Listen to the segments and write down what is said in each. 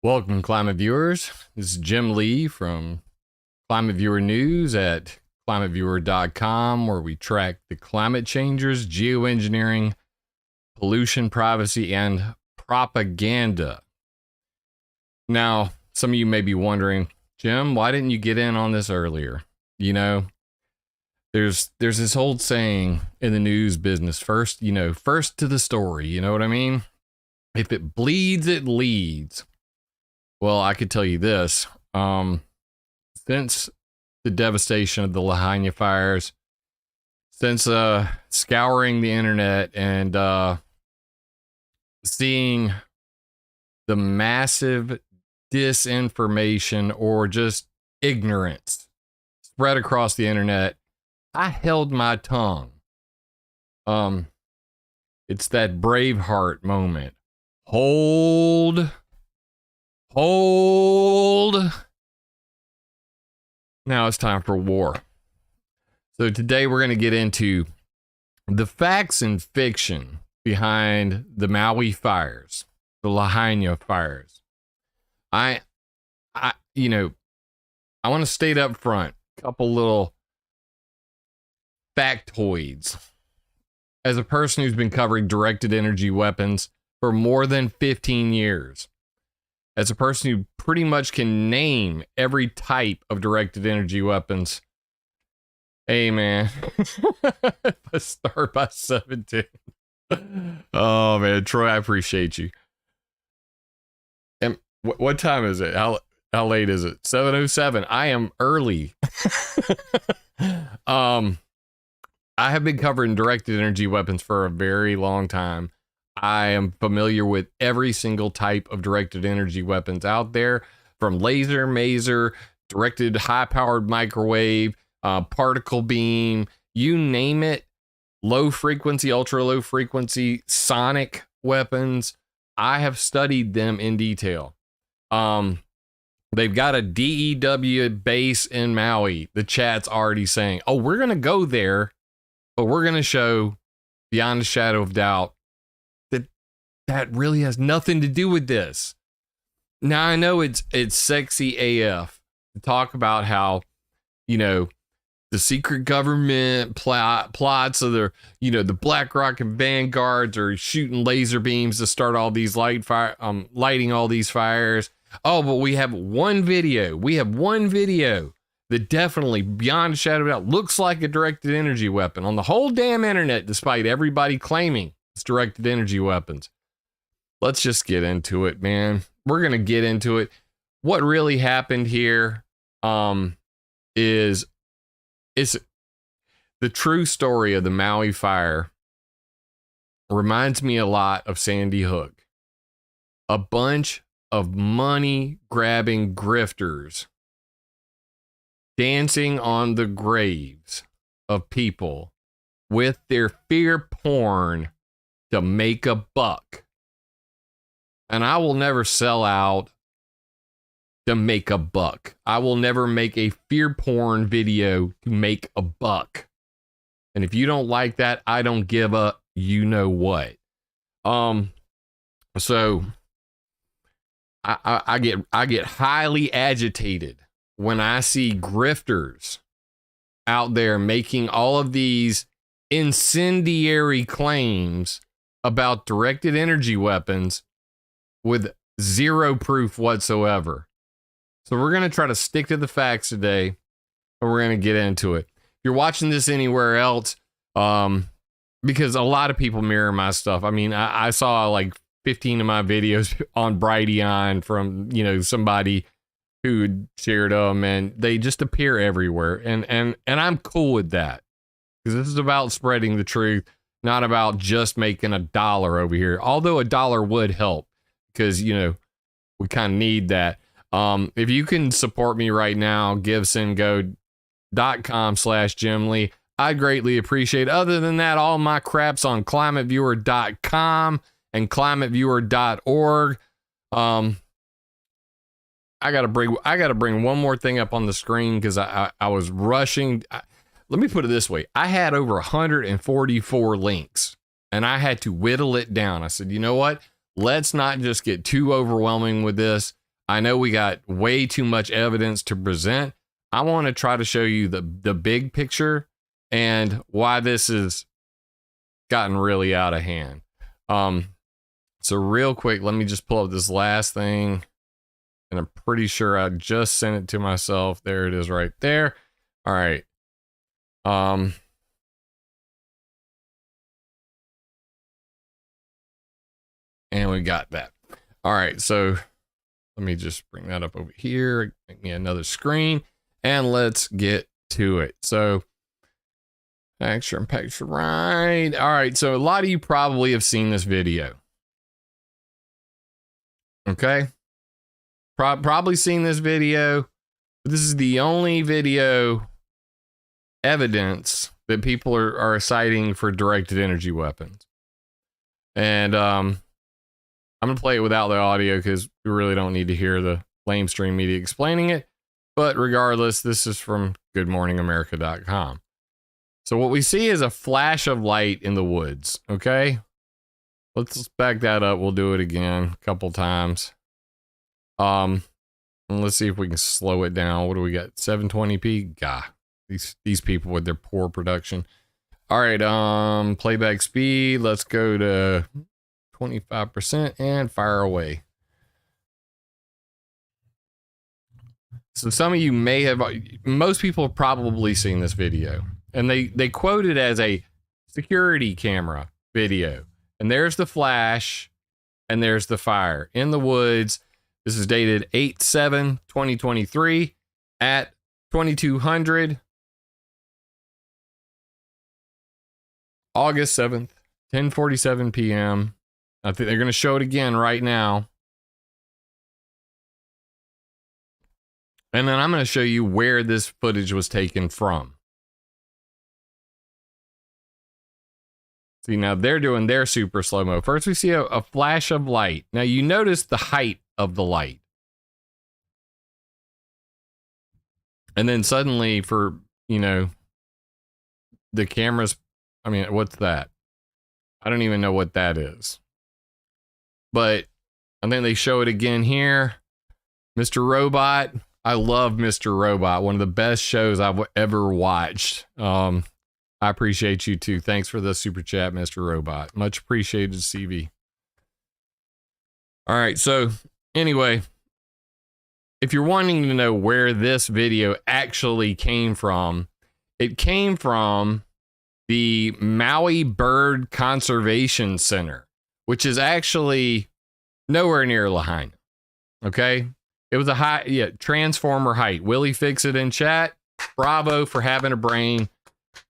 Welcome, climate viewers. This is Jim Lee from ClimateViewer News at ClimateViewer.com, where we track the climate changers, geoengineering, pollution, privacy, and propaganda. Now, some of you may be wondering, Jim, why didn't you get in on this earlier? You know, there's this old saying in the news business, first to the story, you know what I mean? If it bleeds, it leads. Well, I could tell you this, since the devastation of the Lahaina fires, since scouring the internet and seeing the massive disinformation or just ignorance spread across the internet, I held my tongue. It's that Braveheart moment. Hold. Now it's time for war. So today we're going to get into the facts and fiction behind the Maui fires, the Lahaina fires. I want to state up front a couple little factoids. As a person who's been covering directed energy weapons for more than 15 years, as a person who pretty much can name every type of directed energy weapons, hey man, if I start by 17. Oh man, Troy, I appreciate you. And what time is it? How late is it? 7:07. I am early. I have been covering directed energy weapons for a very long time. I am familiar with every single type of directed energy weapons out there, from laser, maser, directed high-powered microwave, particle beam, you name it, low frequency, ultra low frequency, sonic weapons. I have studied them in detail. They've got a DEW base in Maui. The chat's already saying, oh, we're going to go there, but we're going to show beyond a shadow of doubt that really has nothing to do with this. Now, I know it's sexy AF to talk about how, the secret government plots of the BlackRock and Vanguards are shooting laser beams to start all these lighting all these fires. Oh, but we have one video. That definitely, beyond a shadow of doubt, looks like a directed energy weapon on the whole damn internet, despite everybody claiming it's directed energy weapons. Let's just get into it, man. We're going to get into it. What really happened here is the true story of the Maui fire reminds me a lot of Sandy Hook. A bunch of money-grabbing grifters dancing on the graves of people with their fear porn to make a buck. And I will never sell out to make a buck. I will never make a fear porn video to make a buck. And if you don't like that, I don't give a you know what. So I get highly agitated when I see grifters out there making all of these incendiary claims about directed energy weapons with zero proof whatsoever. So we're going to try to stick to the facts today, and we're going to get into it. If you're watching this anywhere else, because a lot of people mirror my stuff. I mean, I saw like 15 of my videos on Brighteon from, somebody who shared them, and they just appear everywhere. And I'm cool with that, because this is about spreading the truth, not about just making $1 over here. Although $1 would help, because, we kind of need that. If you can support me right now, givesendgo.com/Jim Lee. I greatly appreciate it. Other than that, all my crap's on ClimateViewer.com and ClimateViewer.org. I gotta bring one more thing up on the screen, because I was rushing. Let me put it this way. I had over 144 links, and I had to whittle it down. I said, you know what? Let's not just get too overwhelming with this. I know we got way too much evidence to present. I want to try to show you the big picture and why this has gotten really out of hand. So real quick, let me just pull up this last thing. And I'm pretty sure I just sent it to myself. There it is right there. All right. And we got that. All right. So let me just bring that up over here. Make me another screen and let's get to it. So picture right. All right. So a lot of you probably have seen this video. Okay. Probably seen this video. This is the only video evidence that people are citing for directed energy weapons. And I'm going to play it without the audio because we really don't need to hear the lamestream media explaining it. But regardless, this is from goodmorningamerica.com. So what we see is a flash of light in the woods. Okay. Let's back that up. We'll do it again a couple times. And let's see if we can slow it down. What do we got? 720p? God, these people with their poor production. All right, playback speed. Let's go to 25% and fire away. So some of you may have, most people have probably seen this video, and they quote it as a security camera video. And there's the flash, and there's the fire in the woods. This is dated 8/7/2023 at 2200, August 7th, 10:47 p.m. I think they're going to show it again right now. And then I'm going to show you where this footage was taken from. See, now they're doing their super slow-mo. First, we see a flash of light. Now, you notice the height of the light. And then suddenly for, you know, the cameras, I mean, what's that? I don't even know what that is. But, and then they show it again here. Mr. Robot. I love Mr. Robot. One of the best shows I've ever watched. I appreciate you too. Thanks for the super chat, Mr. Robot. Much appreciated, CV. All right. So anyway, if you're wanting to know where this video actually came from, it came from the Maui Bird Conservation Center, which is actually nowhere near Lahaina. Okay. It was a high, transformer height. Willie Fix It in chat. Bravo for having a brain.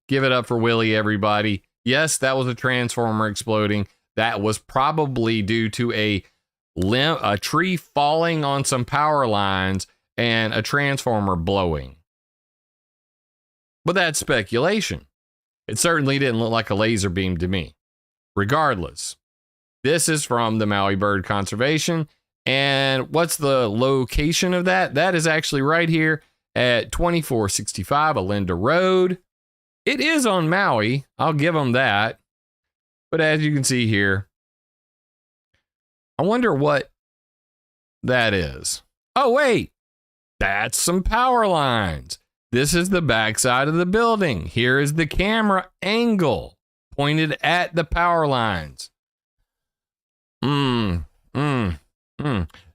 Give it up for Willie, everybody. Yes, that was a transformer exploding. That was probably due to a tree falling on some power lines and a transformer blowing. But that's speculation. It certainly didn't look like a laser beam to me. Regardless, this is from the Maui Bird Conservation. And what's the location of that? That is actually right here at 2465 Alinda Road. It is on Maui. I'll give them that. But as you can see here, I wonder what that is. Oh, wait. That's some power lines. This is the backside of the building. Here is the camera angle pointed at the power lines.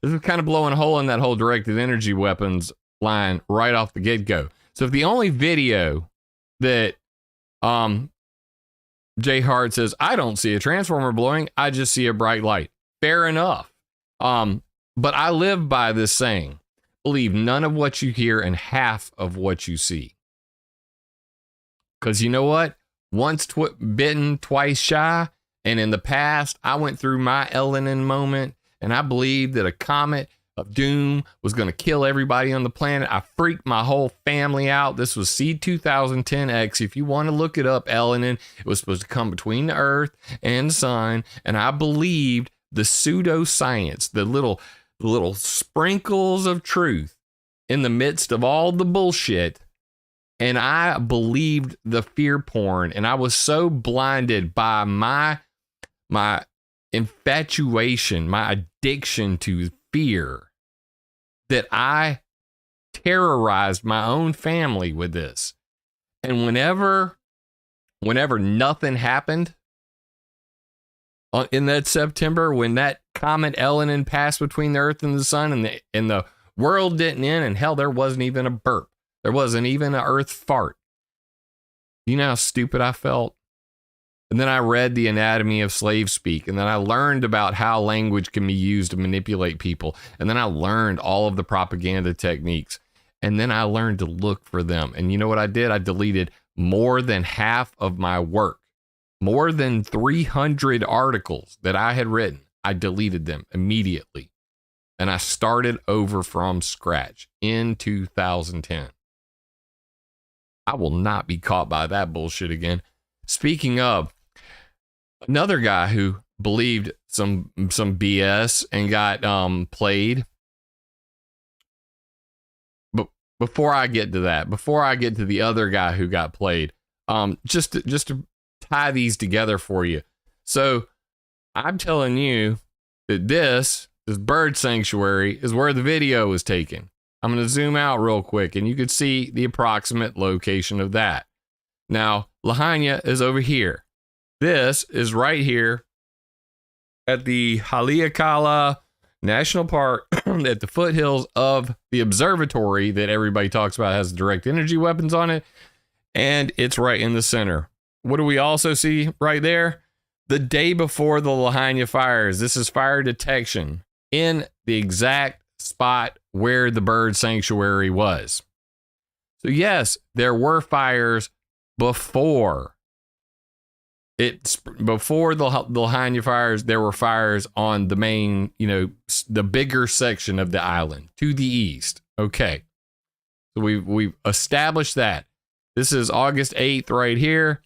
This is kind of blowing a hole in that whole directed energy weapons line right off the get-go. So if the only video that Jay Hard says, I don't see a transformer blowing, I just see a bright light. Fair enough. But I live by this saying, believe none of what you hear and half of what you see. Because you know what? Once bitten, twice shy. And in the past, I went through my Elenin moment, and I believed that a comet of doom was going to kill everybody on the planet. I freaked my whole family out. This was C2010X. If you want to look it up, Elenin, it was supposed to come between the Earth and the sun. And I believed the pseudoscience, the little sprinkles of truth in the midst of all the bullshit. And I believed the fear porn. And I was so blinded by my infatuation, my addiction to fear, that I terrorized my own family with this. And whenever nothing happened in that September, when that comet Elenin passed between the Earth and the Sun, and the world didn't end, and hell, there wasn't even a burp. There wasn't even an Earth fart. You know how stupid I felt? And then I read The Anatomy of Slave Speak, and then I learned about how language can be used to manipulate people. And then I learned all of the propaganda techniques. And then I learned to look for them. And you know what I did? I deleted more than half of my work. More than 300 articles that I had written. I deleted them immediately. And I started over from scratch in 2010. I will not be caught by that bullshit again. Speaking of, another guy who believed some BS and got played. But before I get to that, before I get to the other guy who got played, just to tie these together for you. So I'm telling you that this bird sanctuary is where the video was taken. I'm going to zoom out real quick, and you can see the approximate location of that. Now, Lahaina is over here. This is right here at the Haleakala National Park at the foothills of the observatory that everybody talks about has direct energy weapons on it. And it's right in the center. What do we also see right there? The day before the Lahaina fires. This is fire detection in the exact spot where the bird sanctuary was. So yes, there were fires before the Lahaina fires. There were fires on the main, the bigger section of the island to the east. Okay, so we've established that. This is August 8th right here.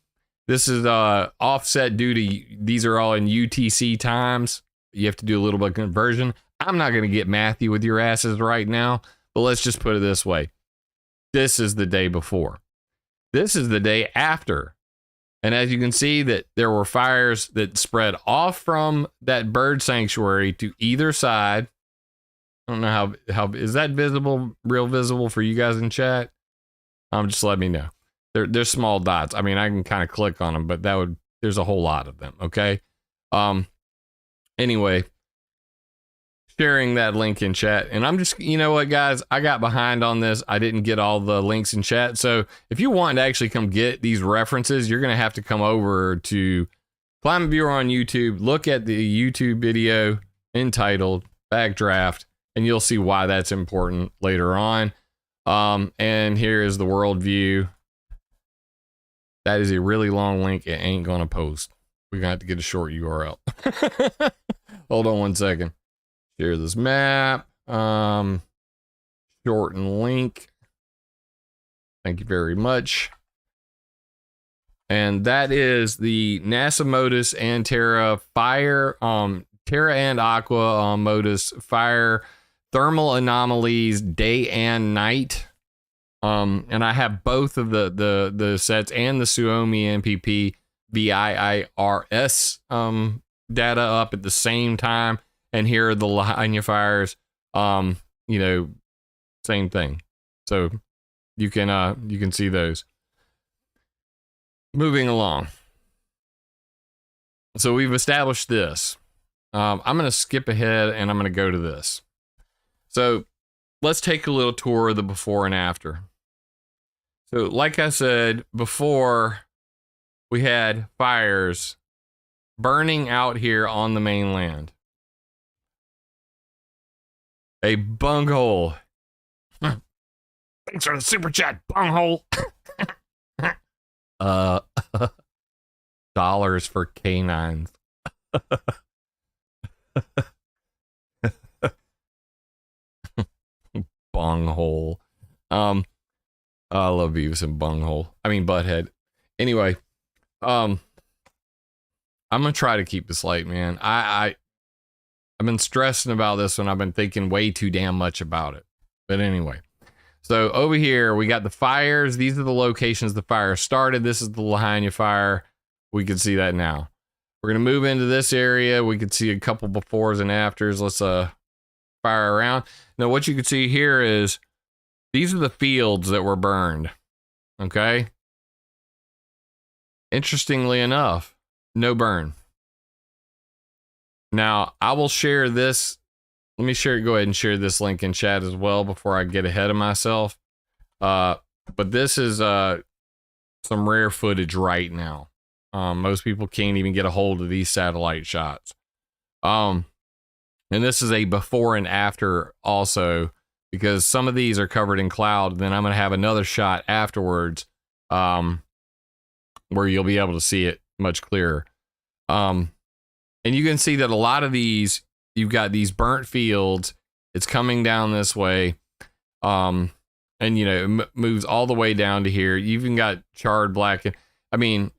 This is offset due to, these are all in UTC times. You have to do a little bit of conversion. I'm not going to get mathy with your asses right now, but let's just put it this way. This is the day before. This is the day after. And as you can see, that there were fires that spread off from that bird sanctuary to either side. I don't know how is that visible, real visible for you guys in chat? Just let me know. They're small dots. I mean, I can kind of click on them, but there's a whole lot of them. Okay. Anyway, sharing that link in chat. And I'm just, you know what, guys, I got behind on this. I didn't get all the links in chat. So if you want to actually come get these references, you're going to have to come over to ClimateViewer on YouTube, look at the YouTube video entitled BACKDRAFT, and you'll see why that's important later on. And here is the Worldview. That is a really long link. It ain't going to post. We're going to have to get a short URL. Hold on one second. Share this map. Shorten link. Thank you very much. And that is the NASA MODIS and Terra fire. Terra and Aqua MODIS fire thermal anomalies day and night. And I have both of the sets and the Suomi MPP VIIRS data up at the same time. And here are the Lahaina fires. Same thing. So you can see those. Moving along. So we've established this. I'm going to skip ahead and I'm going to go to this. So let's take a little tour of the before and after. So like I said before, we had fires burning out here on the mainland. A bunghole. Thanks for the super chat, bunghole. Dollars for canines. Bunghole. I love Beavis and Bunghole. I mean Butthead. Anyway, I'm gonna try to keep this light, man. I've been stressing about this one. I've been thinking way too damn much about it. But anyway, so over here we got the fires. These are the locations the fire started. This is the Lahaina fire. We can see that now. We're gonna move into this area. We can see a couple befores and afters. Let's fire around. Now, what you can see here is these are the fields that were burned. Okay. Interestingly enough, no burn. Now, I will share this. Let me go ahead and share this link in chat as well before I get ahead of myself. But this is some rare footage right now. Most people can't even get a hold of these satellite shots. And this is a before and after also, because some of these are covered in cloud. Then I'm going to have another shot afterwards where you'll be able to see it much clearer. And you can see that a lot of these, you've got these burnt fields. It's coming down this way. And, you know, it moves all the way down to here. You even got charred black. I mean,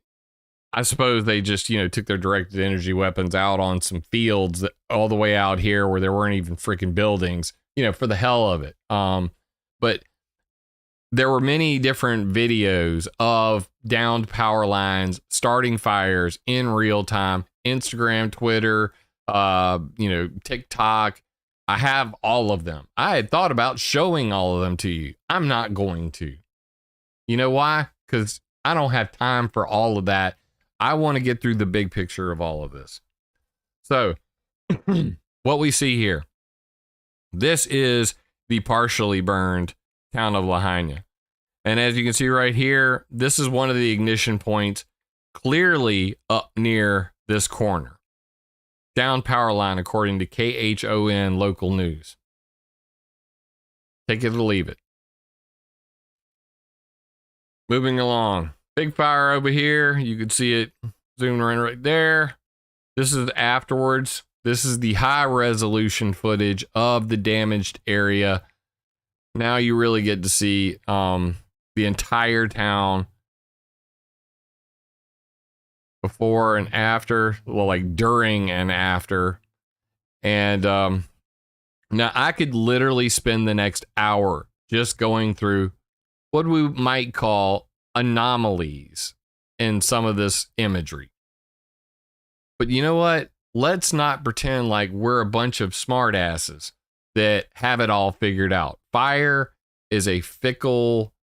I suppose they just, you know, took their directed energy weapons out on some fields that, all the way out here where there weren't even freaking buildings, you know, for the hell of it. But there were many different videos of downed power lines, starting fires in real time. Instagram, Twitter, you know, TikTok. I have all of them. I had thought about showing all of them to you. I'm not going to. You know why? Because I don't have time for all of that. I want to get through the big picture of all of this. So, what we see here, this is the partially burned town of Lahaina. And as you can see right here, this is one of the ignition points clearly up near this corner. Down power line, according to KHON local news. Take it or leave it. Moving along. Big fire over here. You can see it zooming in right there. This is afterwards. This is the high resolution footage of the damaged area. Now you really get to see the entire town before and after, well, like during and after. And now I could literally spend the next hour just going through what we might call anomalies in some of this imagery. But you know what? Let's not pretend like we're a bunch of smartasses that have it all figured out. Fire is a fickle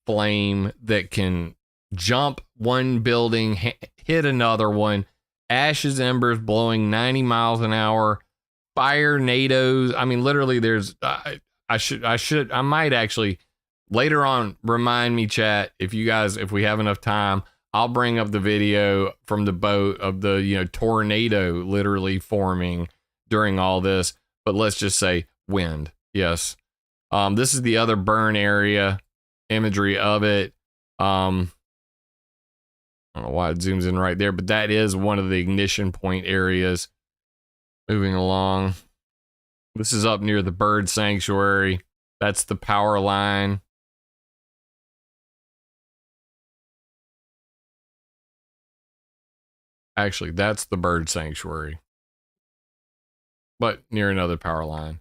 flame that can jump one building, hit another one, ashes, embers blowing 90 miles an hour, fire nados. I mean, literally there's, I might actually later on remind me, chat, if we have enough time, I'll bring up the video from the boat of the, you know, tornado literally forming during all this. But let's just say wind. Yes. This is the other burn area imagery of it. I don't know why it zooms in right there, but that is one of the ignition point areas. Moving along. This is up near the bird sanctuary. That's the power line. Actually, that's the bird sanctuary, but near another power line.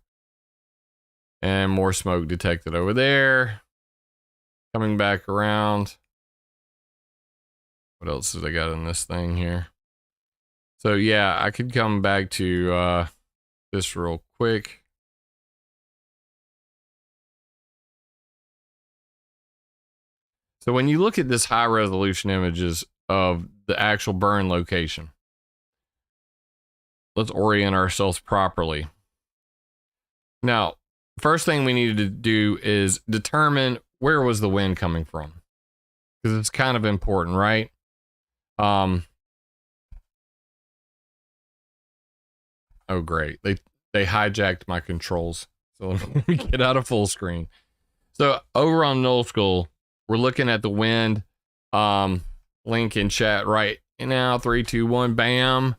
And more smoke detected over there. Coming back around. What else has I got in this thing here? So yeah, I could come back to this real quick. So when you look at this high resolution images of the actual burn location, let's orient ourselves properly. Now, first thing we needed to do is determine where was the wind coming from, because it's kind of important, right? Oh great, they hijacked my controls, so let me get out of full screen. So over on Nullschool, we're looking at the wind. Link in chat right now. 3, 2, 1, bam.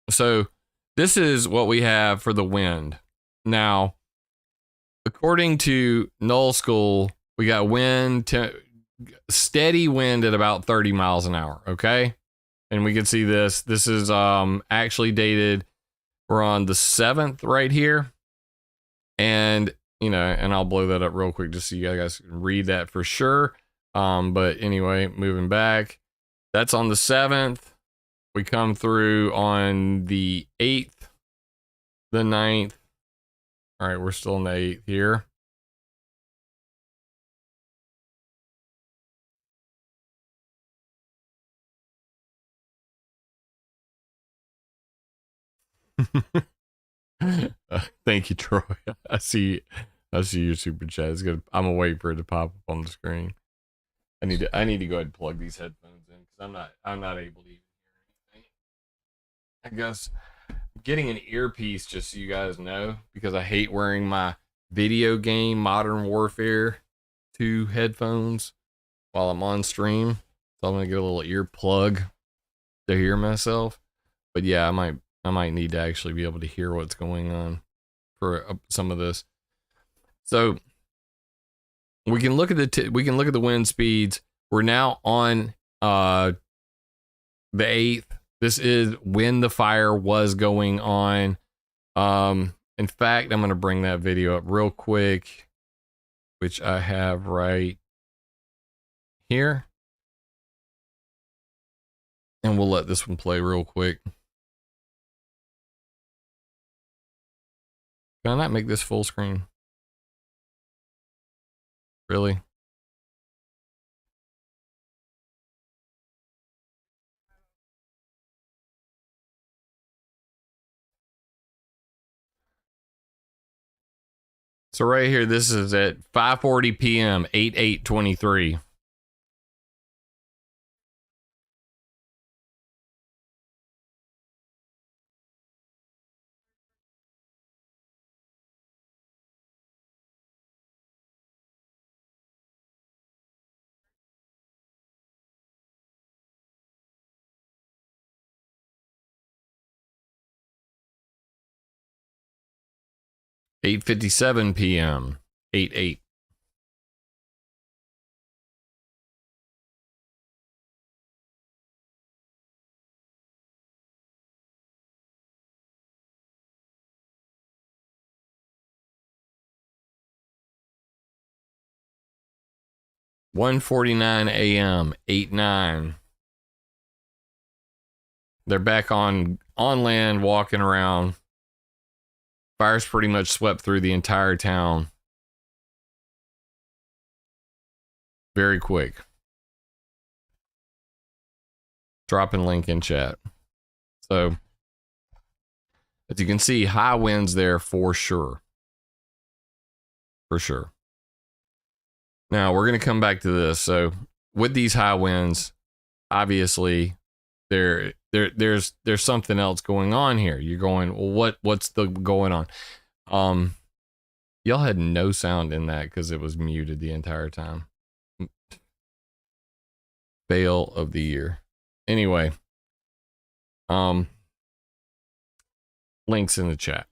So this is what we have for the wind. Now, according to Nullschool, we got wind, steady wind at about 30 miles an hour. Okay. And we can see this. This is actually dated. We're on the 7th right here. And, you know, and I'll blow that up real quick just so you guys can read that for sure. But anyway, moving back, that's on the 7th. We come through on the 8th. the 9th. All right, we're still in the 8th here. Thank you, Troy. I see your super chat. It's good. I'm gonna wait for it to pop up on the screen. I need to go ahead and plug these headphones in because I'm not able to even hear anything. I guess I'm getting an earpiece just so you guys know, because I hate wearing my video game Modern Warfare 2 headphones while I'm on stream. So I'm gonna get a little ear plug to hear myself. But yeah, I might need to actually be able to hear what's going on for some of this. So we can look at the wind speeds. We're now on the 8th. This is when the fire was going on. In fact, I'm going to bring that video up real quick, which I have right here. And we'll let this one play real quick. Can I not make this full screen? Really? So right here, this is at 5:40 p.m., 8/8/23. $8:57 p.m., 8/8. $1:49 a.m., 8/9. They're back on land, walking around. Fire's pretty much swept through the entire town. Very quick. Dropping link in chat. So, as you can see, high winds there for sure. For sure. Now, we're going to come back to this. So, with these high winds, obviously, there's something else going on here. You're going, well, what's going on? Y'all had no sound in that because it was muted the entire time. Fail of the year. Anyway, links in the chat.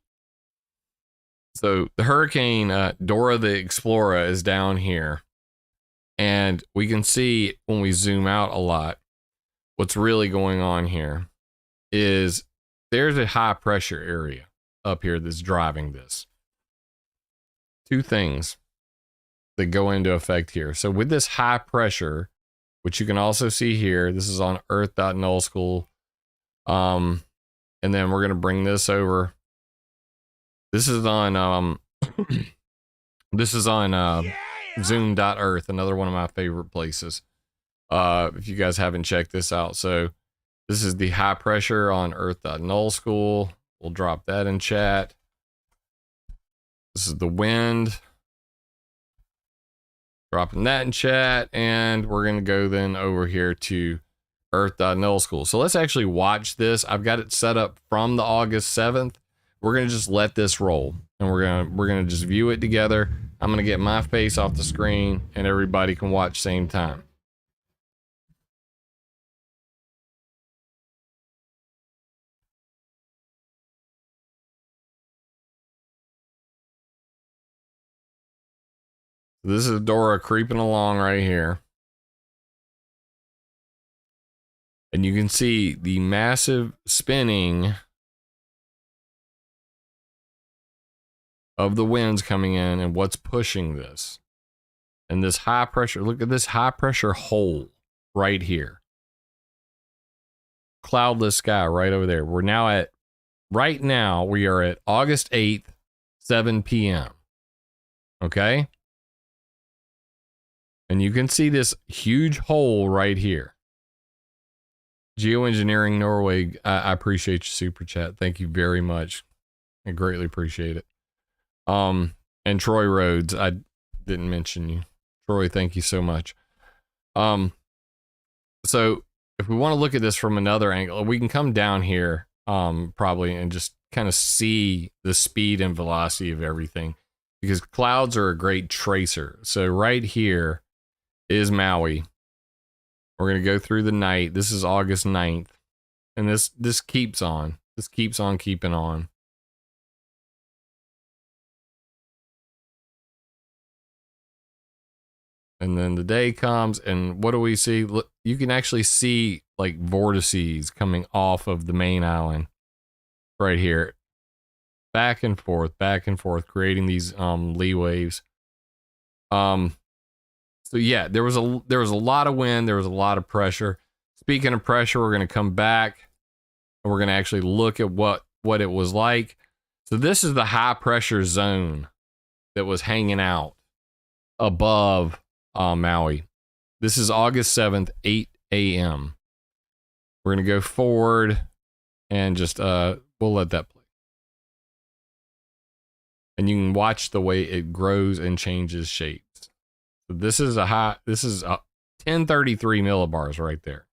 So the hurricane Dora the Explorer is down here, and we can see when we zoom out a lot, what's really going on here is there's a high pressure area up here that's driving this. Two things that go into effect here. So with this high pressure, which you can also see here, this is on earth.nullschool. And then we're going to bring this over. This is on zoom.earth, another one of my favorite places. If you guys haven't checked this out. So this is the high pressure on earth.nullschool. We'll drop that in chat. This is the wind. Dropping that in chat. And we're going to go then over here to earth.nullschool. So let's actually watch this. I've got it set up from the August 7th. We're going to just let this roll. And we're going to just view it together. I'm going to get my face off the screen and everybody can watch same time. This is Dora creeping along right here. And you can see the massive spinning of the winds coming in and what's pushing this. And this high pressure, look at this high pressure hole right here. Cloudless sky right over there. We're now at right now we are at August 8th, 7 p.m. Okay? And you can see this huge hole right here. Geoengineering Norway, I appreciate your super chat. Thank you very much. I greatly appreciate it. And Troy Rhodes, I didn't mention you. Troy, thank you so much. So if we want to look at this from another angle, we can come down here, probably, and just kind of see the speed and velocity of everything, because clouds are a great tracer. So right here is Maui. We're going to go through the night. This is August 9th. And this keeps on. This keeps on keeping on. And then the day comes, and what do we see? Look, you can actually see like vortices coming off of the main island right here. Back and forth, creating these lee waves. So yeah, there was a lot of wind, there was a lot of pressure. Speaking of pressure, we're going to come back and we're going to actually look at what it was like. So this is the high pressure zone that was hanging out above Maui. This is August 7th, 8 a.m. We're going to go forward and just we'll let that play. And you can watch the way it grows and changes shapes. So this is a 1033 millibars right there.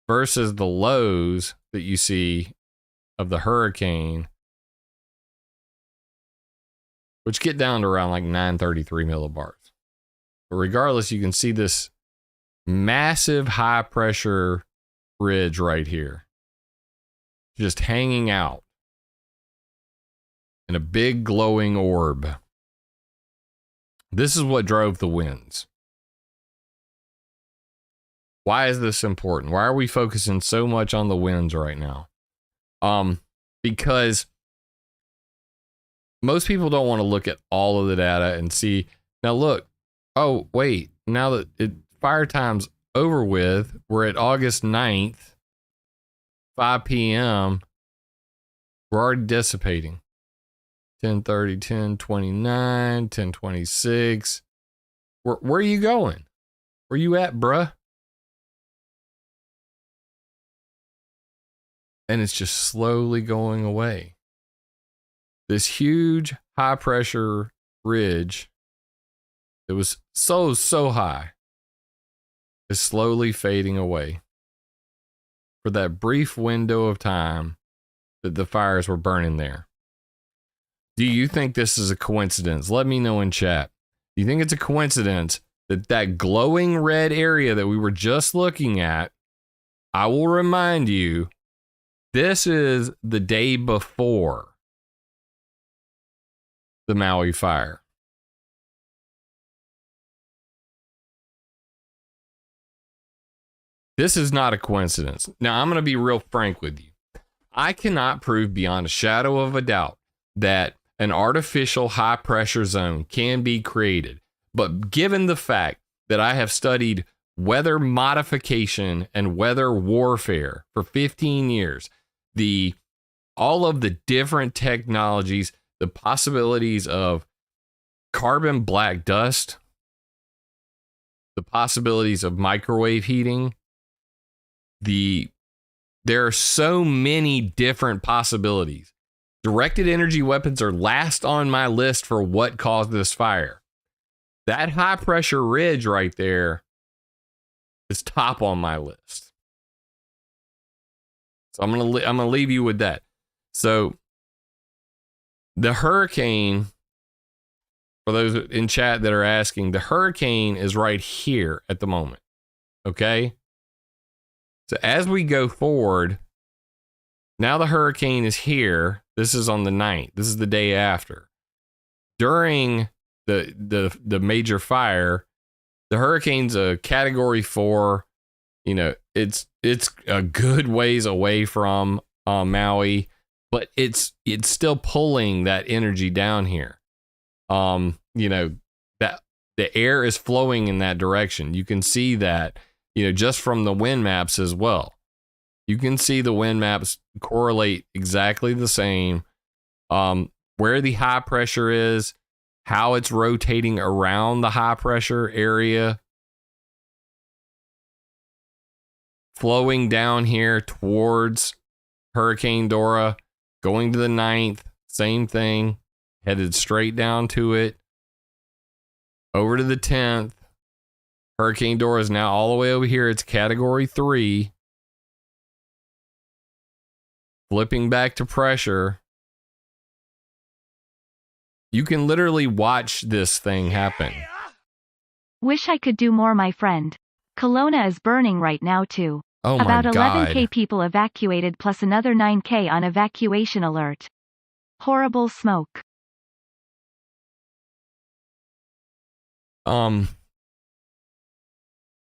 Versus the lows that you see of the hurricane, which get down to around like 933 millibars. But regardless, you can see this massive high pressure ridge right here, just hanging out in a big glowing orb. This is what drove the winds. Why is this important? Why are we focusing so much on the winds right now? Because most people don't want to look at all of the data and see, now look, oh, wait, now that fire time's over with, we're at August 9th, 5 p.m., we're already dissipating. 10:30, 10:29, 10:26. Where are you going? Where you at, bruh? And it's just slowly going away. This huge high pressure ridge that was so high is slowly fading away for that brief window of time that the fires were burning there. Do you think this is a coincidence? Let me know in chat. Do you think it's a coincidence that that glowing red area that we were just looking at, I will remind you, this is the day before the Maui fire. This is not a coincidence. Now, I'm going to be real frank with you. I cannot prove beyond a shadow of a doubt that an artificial high pressure zone can be created. But given the fact that I have studied weather modification and weather warfare for 15 years, all of the different technologies, the possibilities of carbon black dust, the possibilities of microwave heating, there are so many different possibilities. Directed energy weapons are last on my list for what caused this fire. That high pressure ridge right there is top on my list. So I'm gonna leave you with that. So the hurricane, for those in chat that are asking, the hurricane is right here at the moment. Okay? So as we go forward, now the hurricane is here. This is on the 9th. This is the day after. During the major fire, the hurricane's a category 4. You know, it's a good ways away from Maui, but it's still pulling that energy down here. You know, that the air is flowing in that direction. You can see that, you know, just from the wind maps as well. You can see the wind maps correlate exactly the same. Where the high pressure is, how it's rotating around the high pressure area, flowing down here towards Hurricane Dora, going to the 9th, same thing, headed straight down to it, over to the 10th. Hurricane Dora is now all the way over here. It's category 3. Flipping back to pressure. You can literally watch this thing happen. Wish I could do more, my friend. Kelowna is burning right now too. Oh my God. About 11K people evacuated plus another 9K on evacuation alert. Horrible smoke.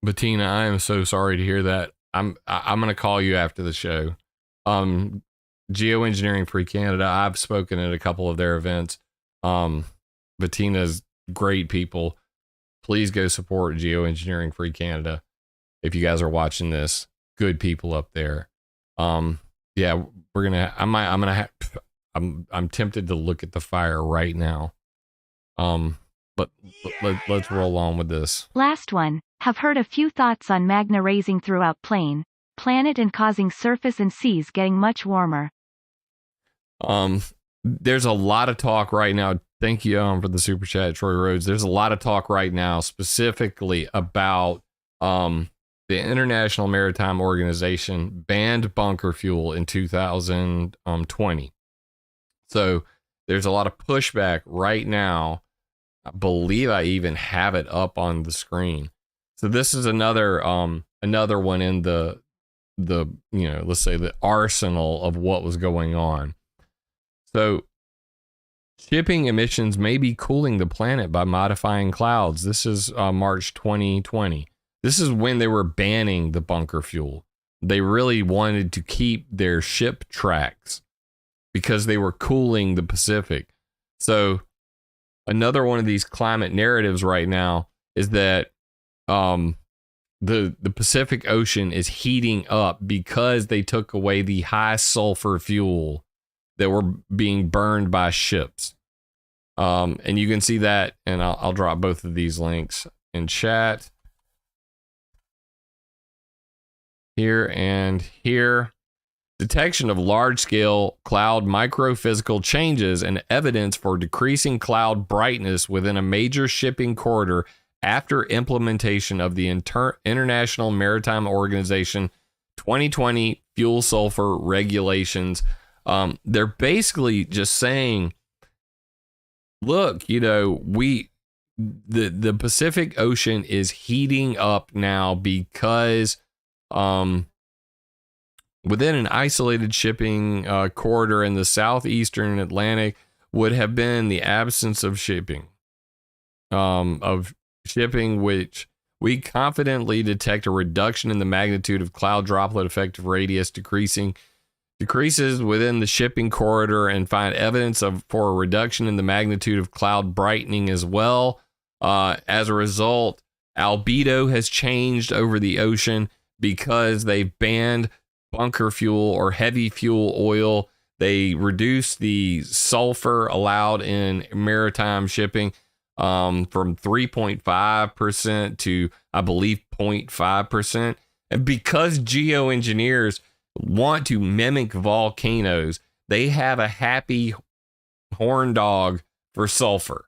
Bettina, I am so sorry to hear that. I'm gonna call you after the show. Geoengineering Free Canada, I've spoken at a couple of their events. Bettina's great people. Please go support Geoengineering Free Canada. If you guys are watching this, good people up there. Yeah, I'm tempted to look at the fire right now. But let's roll on with this. Last one. Have heard a few thoughts on magna raising throughout planet and causing surface and seas getting much warmer. There's a lot of talk right now. Thank you for the super chat, Troy Rhodes. There's a lot of talk right now specifically about the International Maritime Organization banned bunker fuel in 2020. So there's a lot of pushback right now. I believe I even have it up on the screen. So this is another one in the let's say the arsenal of what was going on. So shipping emissions may be cooling the planet by modifying clouds. This is March 2020. This is when they were banning the bunker fuel. They really wanted to keep their ship tracks because they were cooling the Pacific. So another one of these climate narratives right now is that the Pacific Ocean is heating up because they took away the high sulfur fuel that were being burned by ships. And you can see that, and I'll drop both of these links in chat. Here and here. Detection of large-scale cloud microphysical changes and evidence for decreasing cloud brightness within a major shipping corridor after implementation of the International Maritime Organization 2020 fuel sulfur regulations. They're basically just saying, look, the Pacific Ocean is heating up now because within an isolated shipping corridor in the southeastern Atlantic would have been the absence of shipping, which we confidently detect a reduction in the magnitude of cloud droplet effective radius decreases within the shipping corridor and find evidence for a reduction in the magnitude of cloud brightening as well. As a result, albedo has changed over the ocean because they've banned bunker fuel or heavy fuel oil. They reduced the sulfur allowed in maritime shipping from 3.5% to, I believe, 0.5%. And because geoengineers want to mimic volcanoes, they have a happy horn dog for sulfur.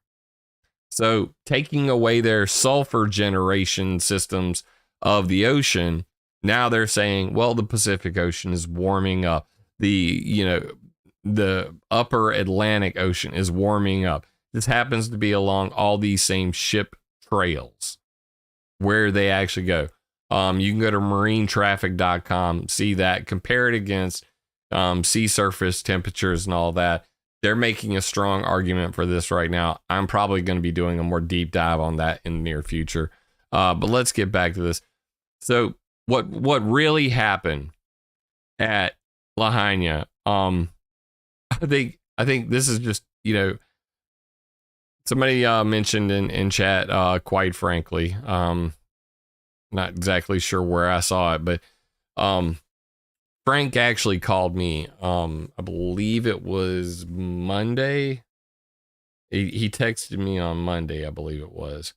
So taking away their sulfur generation systems of the ocean, now they're saying, well, the Pacific Ocean is warming up. The upper Atlantic Ocean is warming up. This happens to be along all these same ship trails where they actually go. You can go to marinetraffic.com, see that, compare it against sea surface temperatures and all that. They're making a strong argument for this right now. I'm probably going to be doing a more deep dive on that in the near future. But let's get back to this. So what really happened at Lahaina? I think this is just, somebody mentioned in chat, quite frankly, not exactly sure where I saw it, but Frank actually called me. I believe it was Monday. He texted me on Monday, I believe it was.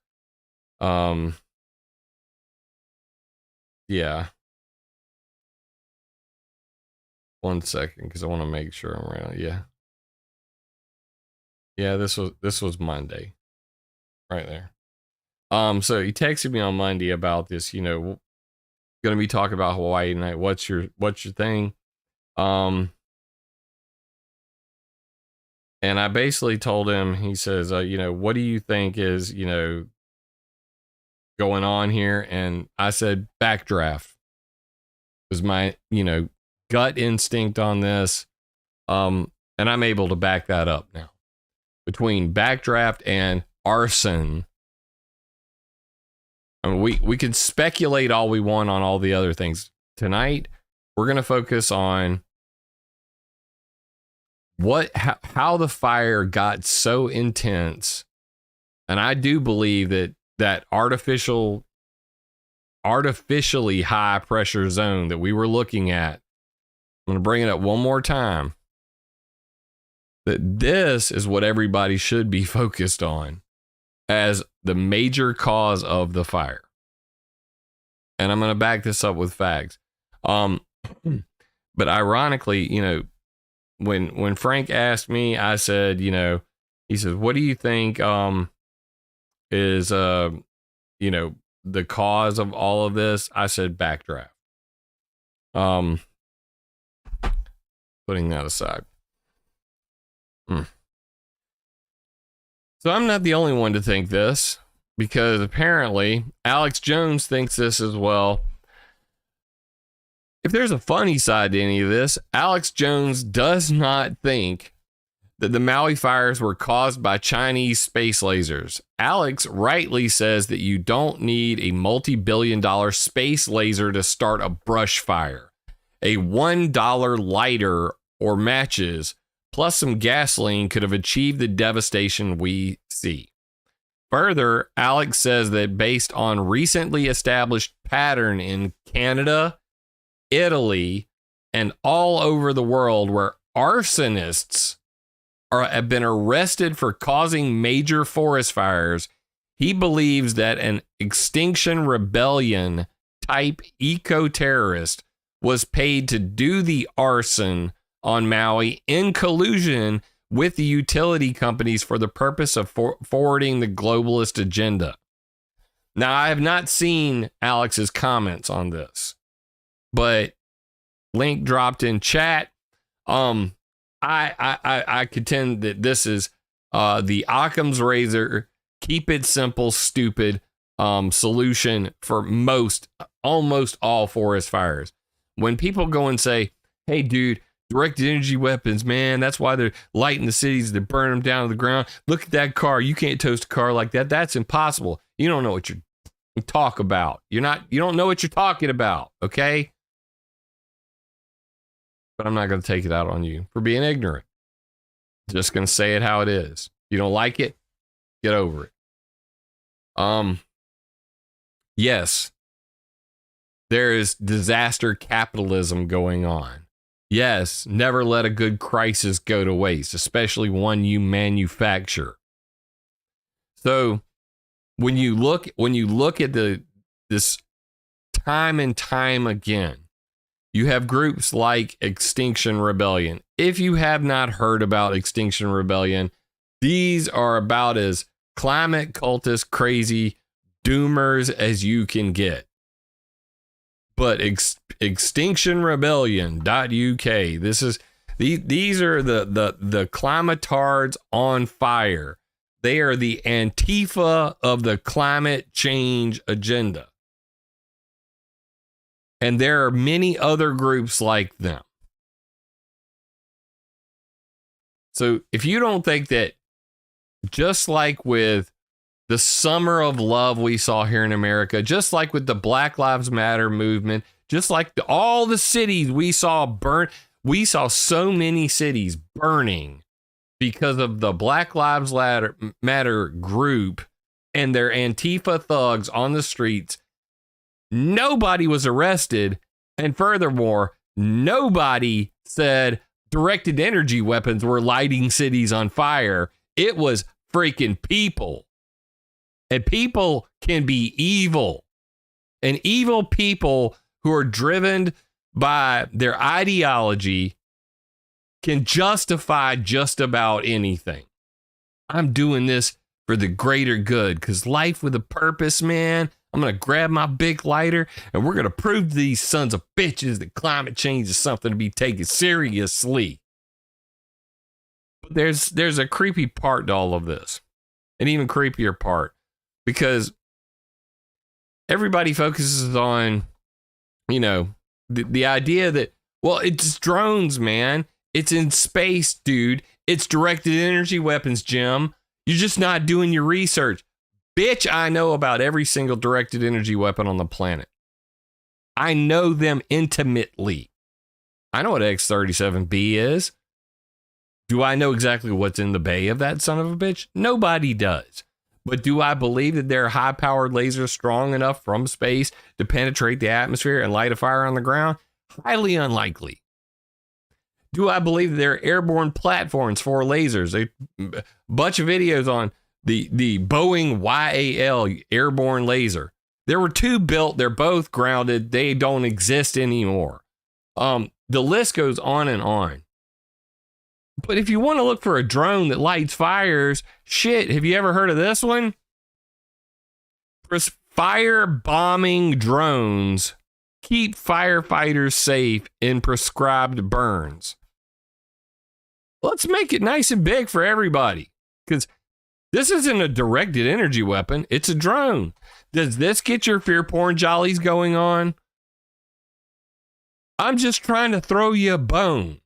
Yeah. 1 second, because I want to make sure I'm right. Yeah. Yeah, this was Monday. Right there. So he texted me on Monday about this, gonna be talking about Hawaii tonight. What's your thing? And I basically told him, he says, what do you think is, going on here? And I said, BACKDRAFT was my, gut instinct on this. And I'm able to back that up now. Between BACKDRAFT and Arson, I mean, we can speculate all we want on all the other things. Tonight, we're going to focus on how the fire got so intense. And I do believe that artificially high pressure zone that we were looking at, I'm going to bring it up one more time, that this is what everybody should be focused on as the major cause of the fire. And I'm going to back this up with facts. But ironically, when Frank asked me, I said, he says, what do you think is the cause of all of this? I said BACKDRAFT. Putting that aside. So I'm not the only one to think this, because apparently Alex Jones thinks this as well. If there's a funny side to any of this, Alex Jones does not think that the Maui fires were caused by Chinese space lasers. Alex rightly says that you don't need a multi-billion-dollar space laser to start a brush fire. A $1 lighter or matches plus some gasoline could have achieved the devastation we see. Further, Alex says that based on recently established pattern in Canada, Italy, and all over the world where arsonists have been arrested for causing major forest fires, he believes that an Extinction Rebellion type eco-terrorist was paid to do the arson on Maui in collusion with the utility companies for the purpose of forwarding the globalist agenda. Now, I have not seen Alex's comments on this, but link dropped in chat. I contend that this is the Occam's razor, keep it simple, stupid solution for almost all forest fires. When people go and say, hey, dude, directed energy weapons, man, that's why they're lighting the cities, they burn them down to the ground. Look at that car. You can't toast a car like that. That's impossible. You don't know what you talk about. You don't know what you're talking about, okay? But I'm not going to take it out on you for being ignorant. Just going to say it how it is. You don't like it? Get over it. Yes, there is disaster capitalism going on. Yes, never let a good crisis go to waste, especially one you manufacture. So when you look at this time and time again, you have groups like Extinction Rebellion. If you have not heard about Extinction Rebellion, these are about as climate cultist crazy doomers as you can get. But extinctionrebellion.uk, these are the climatards on fire. They are the Antifa of the climate change agenda. And there are many other groups like them. So if you don't think that, just like with the summer of love we saw here in America, just like with the Black Lives Matter movement, just like all the cities we saw burn, we saw so many cities burning because of the Black Lives Matter group and their Antifa thugs on the streets. Nobody was arrested. And furthermore, nobody said directed energy weapons were lighting cities on fire. It was freaking people. And people can be evil. And evil people who are driven by their ideology can justify just about anything. I'm doing this for the greater good because life with a purpose, man. I'm going to grab my big lighter and we're going to prove to these sons of bitches that climate change is something to be taken seriously. But there's a creepy part to all of this, an even creepier part, because everybody focuses on, you know, the idea that, well, it's drones, man. It's in space, dude. It's directed energy weapons, Jim. You're just not doing your research. Bitch, I know about every single directed energy weapon on the planet. I know them intimately. I know what X-37B is. Do I know exactly what's in the bay of that son of a bitch? Nobody does. But do I believe that there are high-powered lasers strong enough from space to penetrate the atmosphere and light a fire on the ground? Highly unlikely. Do I believe that there are airborne platforms for lasers? A bunch of videos on the Boeing YAL airborne laser. There were 2 built. They're both grounded. They don't exist anymore. The list goes on and on. But if you want to look for a drone that lights fires, shit, have you ever heard of this one? Fire bombing drones keep firefighters safe in prescribed burns. Let's make it nice and big for everybody, because this isn't a directed energy weapon. It's a drone. Does this get your fear porn jollies going on? I'm just trying to throw you a bone.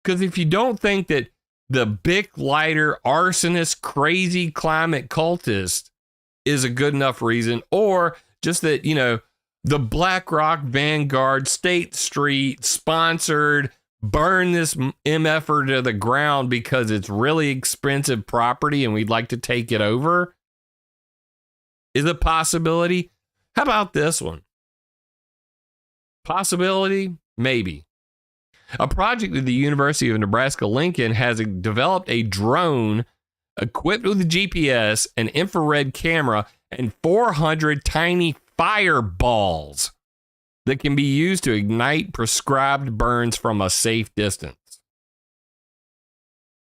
Because if you don't think that the big lighter, arsonist, crazy climate cultist is a good enough reason, or just that, you know, the BlackRock, Vanguard, State Street sponsored, burn this MFer to the ground because it's really expensive property and we'd like to take it over, is a possibility. How about this one? Possibility? Maybe. A project at the University of Nebraska-Lincoln has developed a drone equipped with a GPS, an infrared camera, and 400 tiny fireballs that can be used to ignite prescribed burns from a safe distance.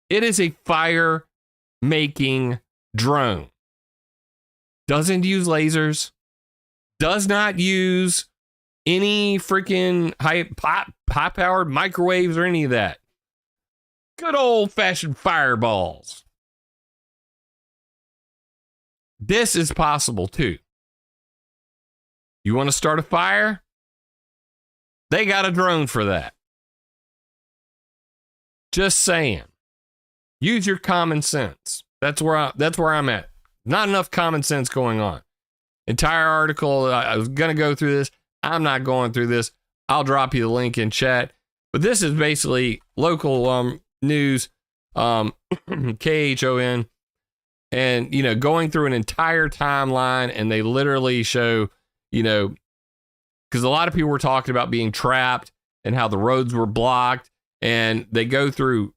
It is a fire-making drone. Doesn't use lasers. Does not use any freaking high-powered microwaves or any of that. Good old-fashioned fireballs. This is possible, too. You want to start a fire? They got a drone for that. Just saying. Use your common sense. That's where I'm at. Not enough common sense going on. Entire article, I was going to go through this. I'm not going through this. I'll drop you the link in chat. But this is basically local news, KHON, and, you know, going through an entire timeline, and they literally show, you know, because a lot of people were talking about being trapped and how the roads were blocked, and they go through,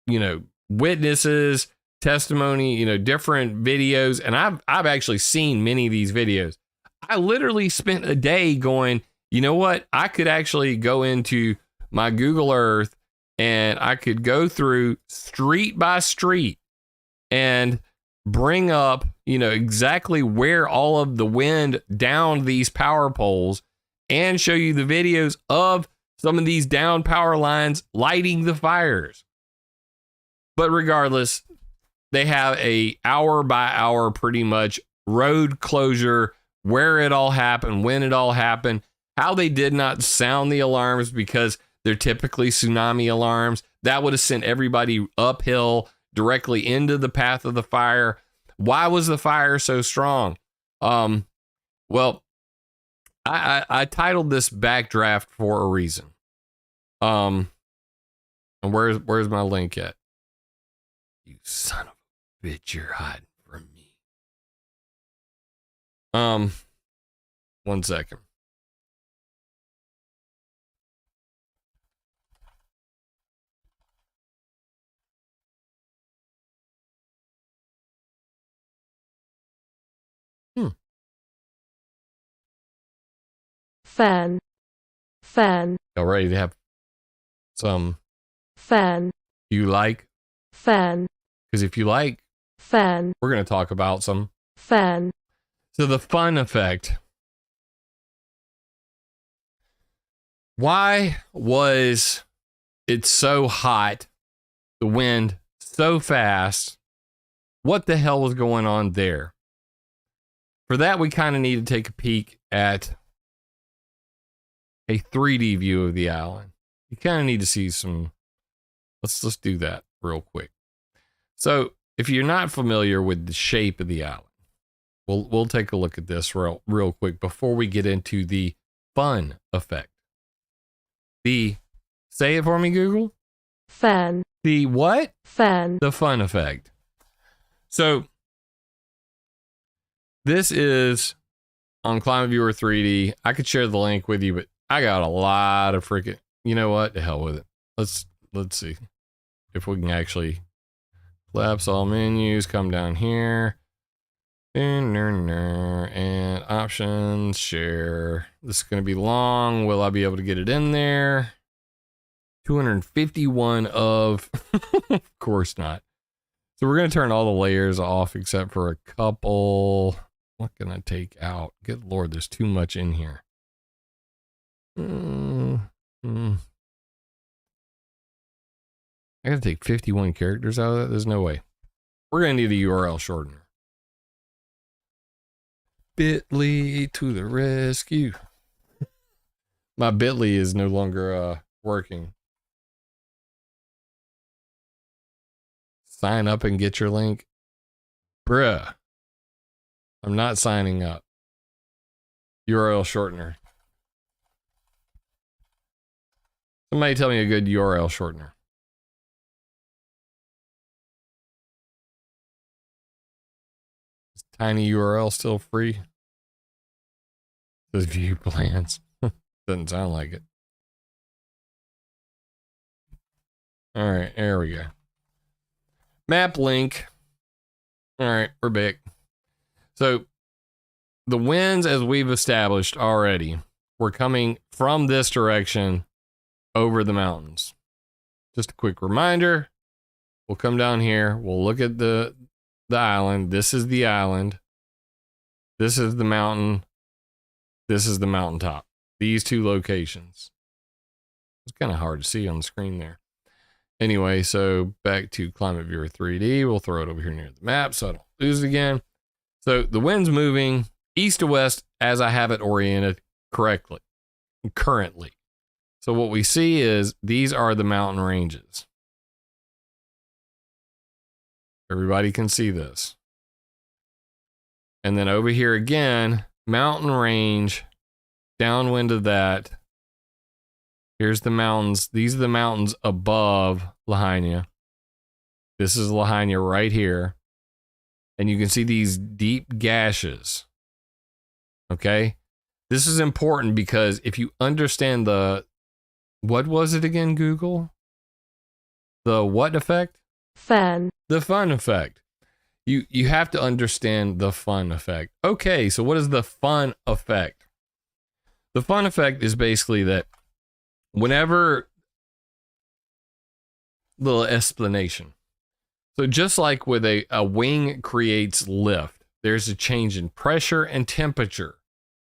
you know, witnesses, testimony, you know, different videos, and I've actually seen many of these videos. I literally spent a day going, you know what? I could actually go into my Google Earth and I could go through street by street and bring up, you know, exactly where all of the wind downed these power poles and show you the videos of some of these down power lines lighting the fires. But regardless, they have a hour by hour pretty much road closure, where it all happened, when it all happened, how they did not sound the alarms because they're typically tsunami alarms. That would have sent everybody uphill directly into the path of the fire. Why was the fire so strong? Well, I titled this Backdraft for a reason. And where's my link at? You son of a bitch, you're hiding from me. 1 second. Foehn, Foehn, Y'all ready to have some Foehn, you like? Foehn, Because if you like, Foehn, we're going to talk about some. Foehn, So the fun effect. Why was it so hot? The wind so fast? What the hell was going on there? For that, we kind of need to take a peek at a 3D view of the island. You kind of need to see some. Let's do that real quick. So, if you're not familiar with the shape of the island, we'll take a look at this real quick before we get into the fun effect. Say it for me, Google. Foehn, The what? Foehn, The fun effect. So this is on ClimateViewer 3D. I could share the link with you, but I got a lot of freaking, you know what? The hell with it. Let's see if we can actually collapse all menus, come down here. And options, share. This is going to be long. Will I be able to get it in there? 251 of course not. So we're going to turn all the layers off except for a couple. What can I take out? Good Lord, there's too much in here. I got to take 51 characters out of that? There's no way. We're going to need a URL shortener. Bitly to the rescue. My Bitly is no longer working. Sign up and get your link. Bruh. I'm not signing up. URL shortener. Somebody tell me a good URL shortener. Is tiny URL still free? Says view plans. Doesn't sound like it. All right, there we go. Map link. All right, we're back. So the winds, as we've established already, were coming from this direction over the mountains. Just a quick reminder. We'll come down here. We'll look at the island. This is the island. This is the mountain. This is the mountaintop. These two locations. It's kind of hard to see on the screen there. Anyway, so back to ClimateViewer 3D. We'll throw it over here near the map so I don't lose it again. So the wind's moving east to west as I have it oriented correctly, currently. So what we see is these are the mountain ranges. Everybody can see this. And then over here again, mountain range, downwind of that. Here's the mountains. These are the mountains above Lahaina. This is Lahaina right here. And you can see these deep gashes. Okay? This is important because if you understand what was it again, Google? The what effect? Foehn, The fun effect. You have to understand the fun effect. Okay, so what is the fun effect? The fun effect is basically that whenever little explanation. So just like with a wing creates lift, there's a change in pressure and temperature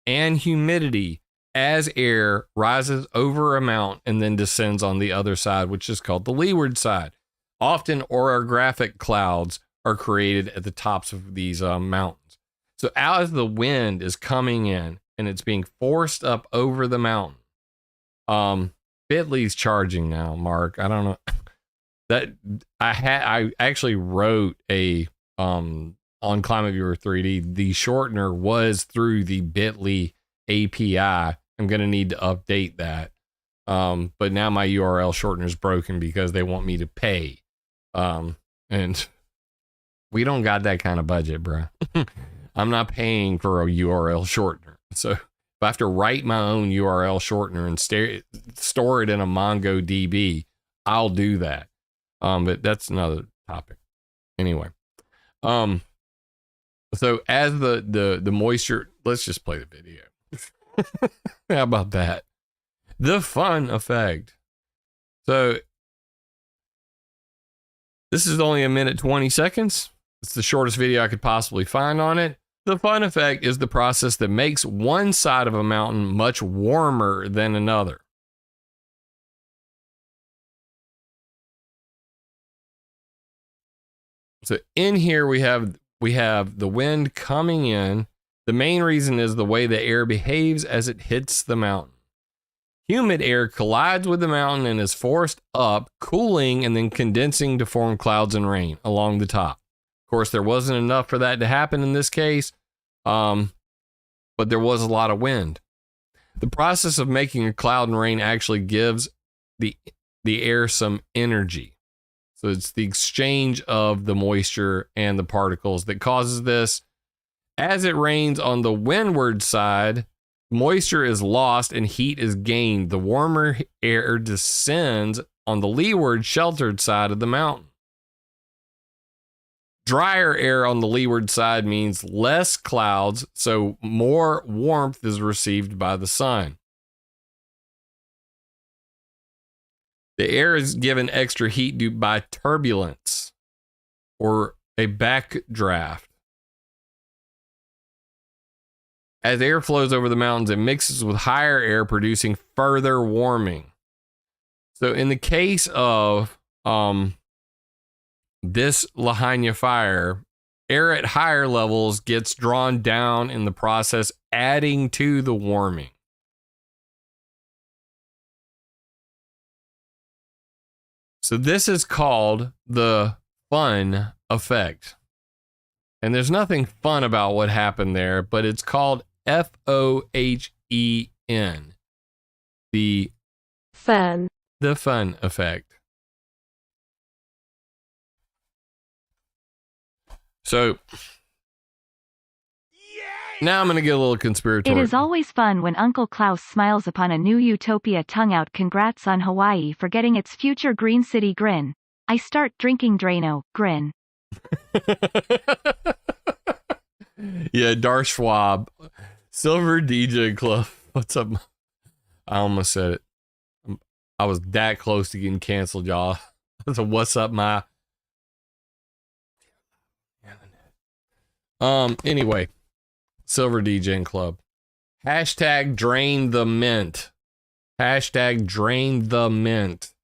and humidity as air rises over a mountain and then descends on the other side, which is called the leeward side. Often orographic clouds are created at the tops of these mountains. So as the wind is coming in and it's being forced up over the mountain, Bitly's charging now, Mark. I don't know that I actually wrote a on ClimateViewer 3D. The shortener was through the Bitly API. I'm gonna need to update that. But now my URL shortener is broken because they want me to pay. And we don't got that kind of budget, bro. I'm not paying for a URL shortener. So if I have to write my own URL shortener and store it in a MongoDB, I'll do that. But that's another topic. Anyway. So as the moisture, let's just play the video. How about that? The fun effect. So this is only 1:20. It's the shortest video I could possibly find on it. The fun effect is the process that makes one side of a mountain much warmer than another. So in here we have the wind coming in. The main reason is the way the air behaves as it hits the mountain. Humid air collides with the mountain and is forced up, cooling and then condensing to form clouds and rain along the top. Of course, there wasn't enough for that to happen in this case, but there was a lot of wind. The process of making a cloud and rain actually gives the air some energy. So it's the exchange of the moisture and the particles that causes this. As it rains on the windward side, moisture is lost and heat is gained. The warmer air descends on the leeward sheltered side of the mountain. Drier air on the leeward side means less clouds, so more warmth is received by the sun. The air is given extra heat due by turbulence or a backdraft. As air flows over the mountains, it mixes with higher air, producing further warming. So in the case of this Lahaina fire, air at higher levels gets drawn down in the process, adding to the warming. So this is called the fun effect. And there's nothing fun about what happened there, but it's called Fohen. The Foehn. The fun effect. So now I'm going to get a little conspiratorial. It is always fun when Uncle Klaus smiles upon a new utopia. Tongue out. Congrats on Hawaii for getting its future green city. Grin. I start drinking Drano. Grin. Yeah, Dar Schwab. Silver DJ Club. What's up? I almost said it. I was that close to getting canceled, y'all. So what's up, my... Anyway. Silver DJ Club. Hashtag drain the mint. Hashtag drain the mint.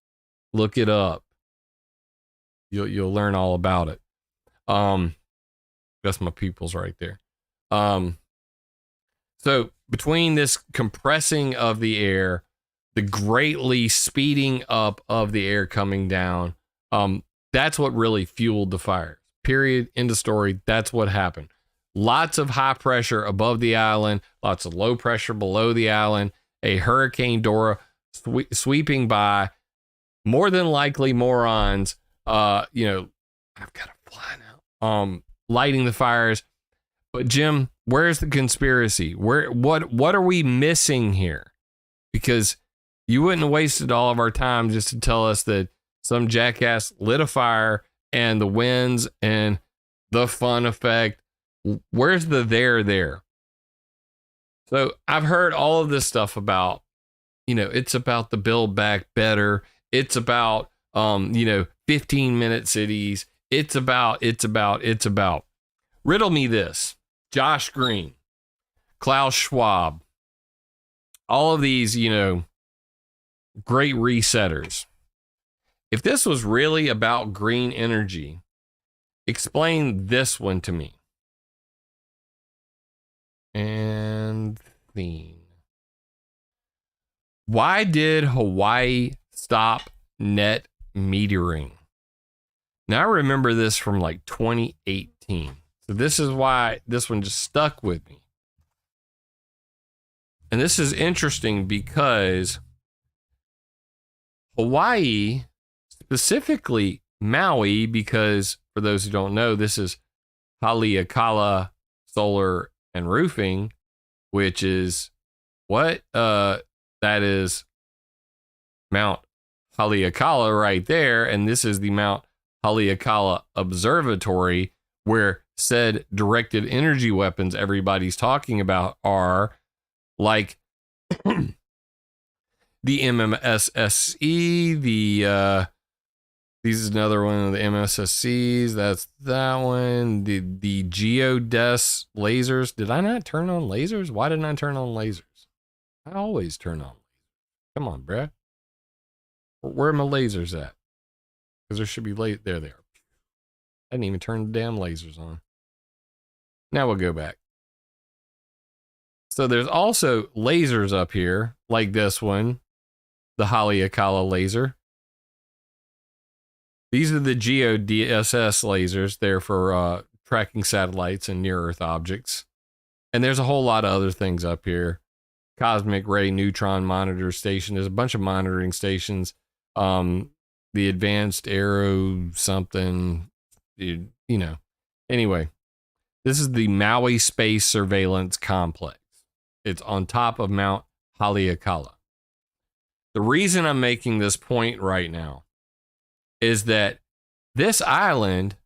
Look it up. You'll learn all about it. That's my peoples right there. So between this compressing of the air, the greatly speeding up of the air coming down, that's what really fueled the fires. Period. End of story. That's what happened. Lots of high pressure above the island, lots of low pressure below the island, a Hurricane Dora sweeping by, more than likely morons, I've got to fly now, lighting the fires. But Jim, where's the conspiracy? What are we missing here? Because you wouldn't have wasted all of our time just to tell us that some jackass lit a fire and the winds and the fun effect. Where's the there? So I've heard all of this stuff about, it's about the Build Back Better. It's about, 15-minute cities. It's about. Riddle me this. Josh Green, Klaus Schwab, all of these, great resetters. If this was really about green energy, explain this one to me. And theme. Why did Hawaii stop net metering? Now I remember this from like 2018. So this is why this one just stuck with me. And this is interesting because Hawaii, specifically Maui, because for those who don't know, this is Haleakala Solar and Roofing, which is what? That is Mount Haleakala right there. And this is the Mount Haleakala Observatory, where said directed energy weapons everybody's talking about are like the MMSSE, this is another one of the MSSCs. That's that one. The EODIS lasers. Did I not turn on lasers? Why didn't I turn on lasers? I always turn on. Come on, bruh. Where are my lasers at? Because there should be there they are. I didn't even turn the damn lasers on. Now we'll go back. So there's also lasers up here, like this one, the Haleakala laser. These are the GEODIS lasers. They're for tracking satellites and near-Earth objects. And there's a whole lot of other things up here. Cosmic Ray Neutron Monitor Station. There's a bunch of monitoring stations. The Advanced Aero something, you know. Anyway, this is the Maui Space Surveillance Complex. It's on top of Mount Haleakala. The reason I'm making this point right now is that this island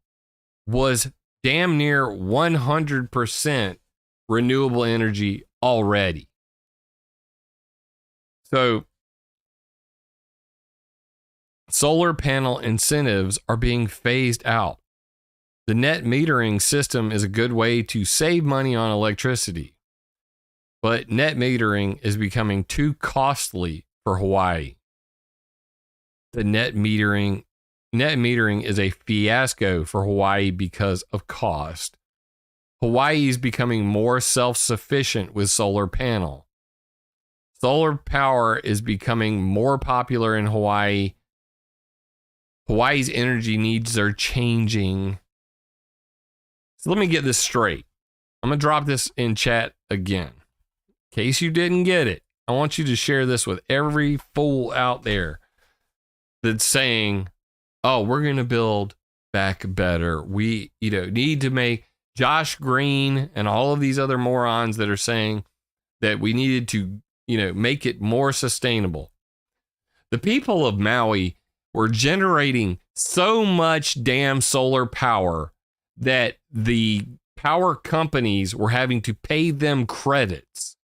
was damn near 100% renewable energy already. So solar panel incentives are being phased out. The net metering system is a good way to save money on electricity, but net metering is becoming too costly for Hawaii. The net metering is a fiasco for Hawaii because of cost. Hawaii is becoming more self-sufficient with solar panel. Solar power is becoming more popular in Hawaii. Hawaii's energy needs are changing. So let me get this straight. I'm going to drop this in chat again. In case you didn't get it, I want you to share this with every fool out there that's saying, oh, we're going to build back better. We, need to make Josh Green and all of these other morons that are saying that we needed to, make it more sustainable. The people of Maui were generating so much damn solar power that the power companies were having to pay them credits.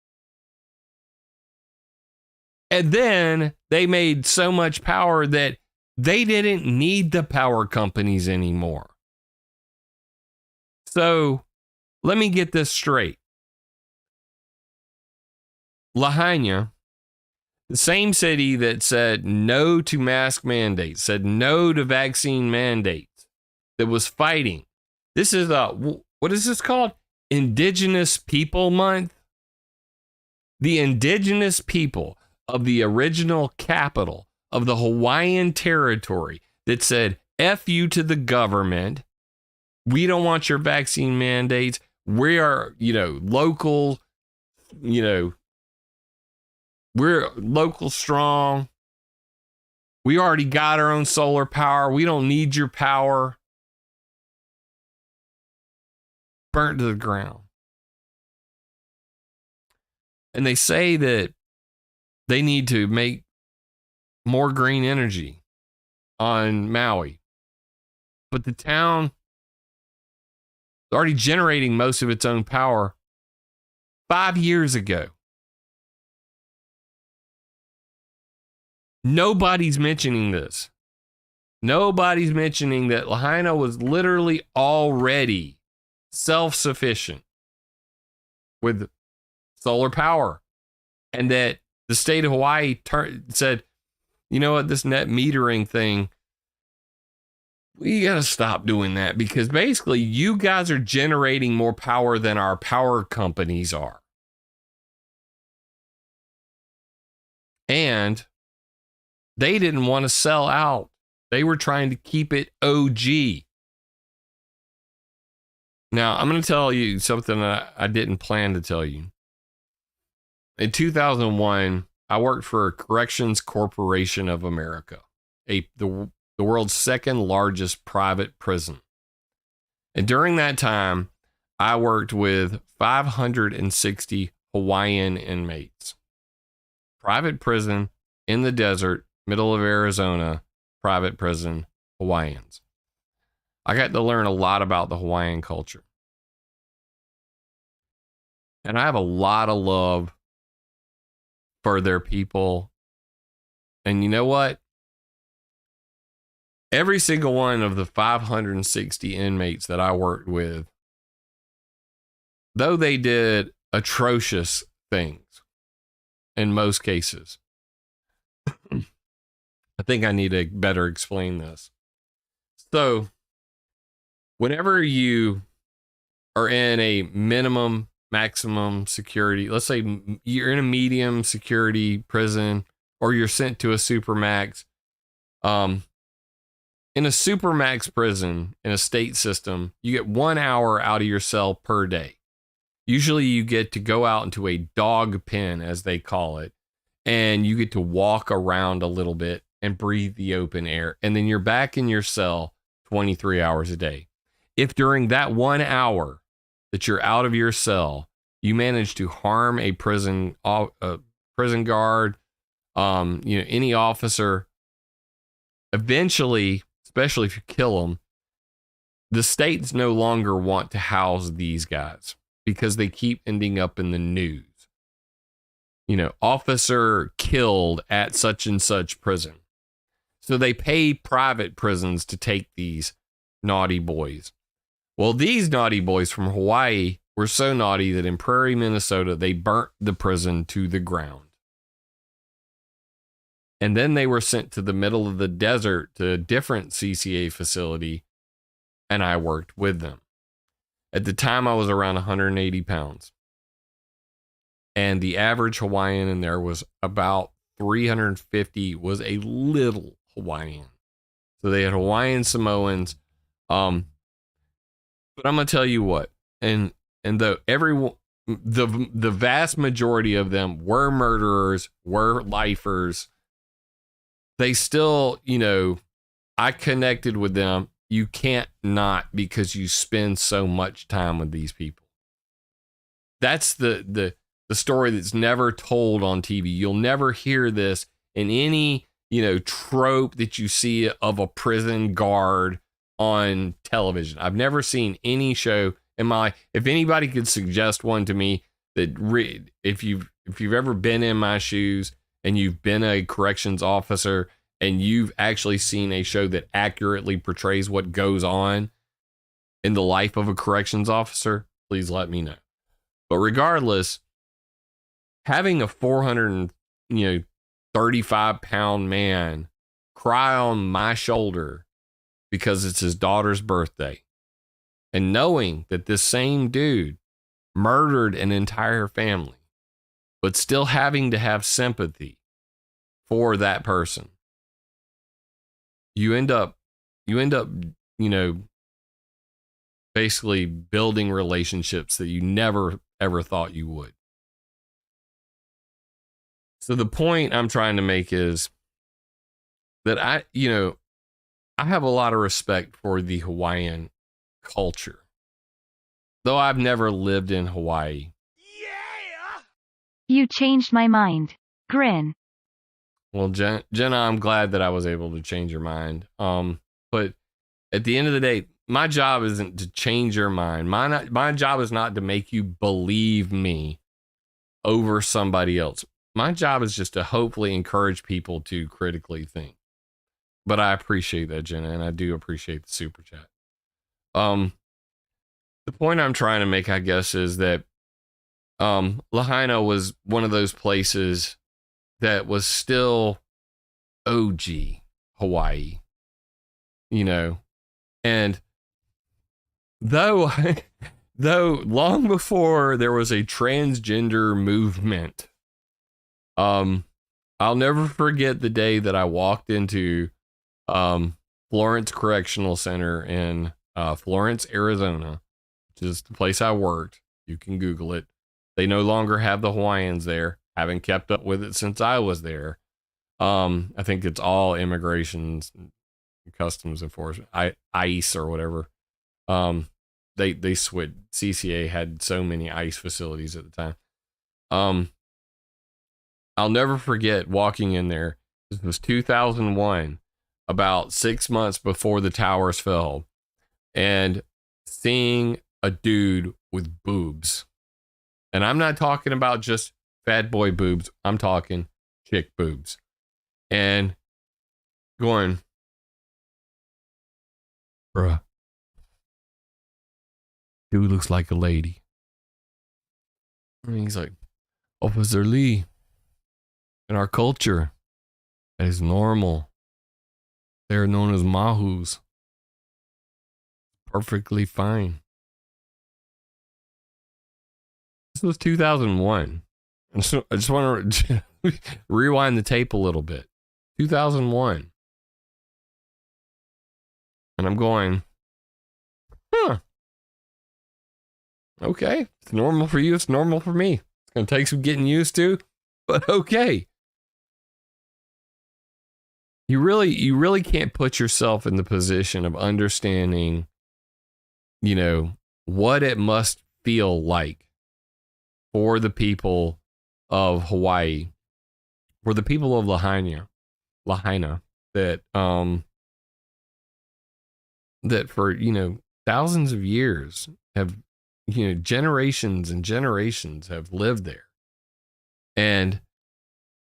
And then they made so much power that they didn't need the power companies anymore. So let me get this straight. Lahaina, the same city that said no to mask mandates, said no to vaccine mandates, that was fighting. This is what is this called? Indigenous People Month. The indigenous people of the original capital of the Hawaiian territory that said, F you to the government. We don't want your vaccine mandates. We are, local, we're local strong. We already got our own solar power. We don't need your power. Burnt to the ground. And they say that they need to make more green energy on Maui. But the town is already generating most of its own power 5 years ago. Nobody's mentioning this. Nobody's mentioning that Lahaina was literally already self-sufficient with solar power, and that the state of Hawaii said, you know what, this net metering thing, we got to stop doing that, because basically you guys are generating more power than our power companies are. And they didn't want to sell out. They were trying to keep it OG. Now, I'm going to tell you something that I didn't plan to tell you. In 2001, I worked for Corrections Corporation of America, the world's second largest private prison. And during that time, I worked with 560 Hawaiian inmates. Private prison in the desert, middle of Arizona, private prison, Hawaiians. I got to learn a lot about the Hawaiian culture. And I have a lot of love for their people. And you know what? Every single one of the 560 inmates that I worked with, though they did atrocious things in most cases, I think I need to better explain this. So, whenever you are in a maximum security, let's say you're in a medium security prison or you're sent to a supermax, in a supermax prison in a state system, you get 1 hour out of your cell per day. Usually you get to go out into a dog pen, as they call it, and you get to walk around a little bit and breathe the open air. And then you're back in your cell 23 hours a day. If during that 1 hour that you're out of your cell, you manage to harm a prison guard, any officer, eventually, especially if you kill them, the states no longer want to house these guys because they keep ending up in the news. Officer killed at such and such prison. So they pay private prisons to take these naughty boys. Well, these naughty boys from Hawaii were so naughty that in Prairie, Minnesota, they burnt the prison to the ground. And then they were sent to the middle of the desert to a different CCA facility, and I worked with them. At the time, I was around 180 pounds. And the average Hawaiian in there was about 350, was a little Hawaiian. So they had Hawaiian Samoans. But I'm going to tell you what, and though the vast majority of them were murderers, were lifers, they still, I connected with them. You can't not, because you spend so much time with these people. That's the story that's never told on TV. You'll never hear this in any, trope that you see of a prison guard on television. I've never seen any show in my life. If anybody could suggest one to me that if you've ever been in my shoes and you've been a corrections officer and you've actually seen a show that accurately portrays what goes on in the life of a corrections officer, please let me know. But regardless, having a 435-pound man cry on my shoulder because it's his daughter's birthday, and knowing that this same dude murdered an entire family, but still having to have sympathy for that person, you end up, basically building relationships that you never ever thought you would. So the point I'm trying to make is that I have a lot of respect for the Hawaiian culture, though I've never lived in Hawaii. Yeah! You changed my mind. Grin. Well, Jenna, I'm glad that I was able to change your mind. But at the end of the day, my job isn't to change your mind. My job is not to make you believe me over somebody else. My job is just to hopefully encourage people to critically think. But I appreciate that, Jenna, and I do appreciate the super chat. The point I'm trying to make, I guess, is that Lahaina was one of those places that was still OG Hawaii, and though long before there was a transgender movement, I'll never forget the day that I walked into Florence Correctional Center in Florence, Arizona, which is the place I worked. You can Google it. They no longer have the Hawaiians there. Haven't kept up with it since I was there. I think it's all immigrations, customs enforcement, ICE or whatever. They switched. CCA had so many ICE facilities at the time. I'll never forget walking in there. This was 2001, about 6 months before the towers fell, and seeing a dude with boobs. And I'm not talking about just fat boy boobs. I'm talking chick boobs. And going, bruh, dude looks like a lady. And he's like, Officer Lee, in our culture, that is normal. They're known as mahus. Perfectly fine. This was 2001. I just want to rewind the tape a little bit. 2001. And I'm going, huh. Okay. It's normal for you. It's normal for me. It's going to take some getting used to, but okay. You really can't put yourself in the position of understanding, you know, what it must feel like for the people of Hawaii, for the people of Lahaina, that that for, you know, thousands of years have, you know, generations and generations have lived there. And